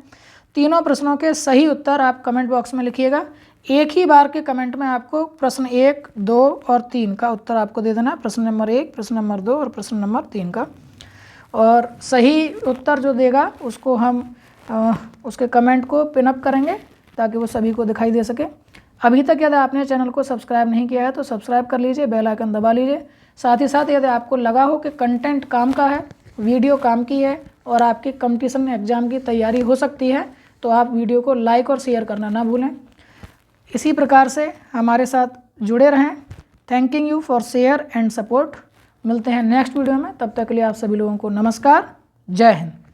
तीनों प्रश्नों के सही उत्तर आप कमेंट बॉक्स में लिखिएगा। एक ही बार के कमेंट में आपको प्रश्न 1, 2 और 3 का उत्तर आपको दे देना, प्रश्न नंबर 1, प्रश्न नंबर 2 और प्रश्न नंबर 3 का। और सही उत्तर जो देगा उसको हम उसके कमेंट को पिनअप करेंगे ताकि वो सभी को दिखाई दे सके। अभी तक यदि आपने चैनल को सब्सक्राइब नहीं किया है तो सब्सक्राइब कर लीजिए, बेल आइकन दबा लीजिए। साथ ही साथ यदि आपको लगा हो कि कंटेंट काम का है, वीडियो काम की है और आपकी कंपटीशन एग्जाम की तैयारी हो सकती है, तो आप वीडियो को लाइक और शेयर करना ना भूलें। इसी प्रकार से हमारे साथ जुड़े रहें। Thanking you for share and support. मिलते हैं नेक्स्ट वीडियो में, तब तक के लिए आप सभी लोगों को नमस्कार, जय हिंद।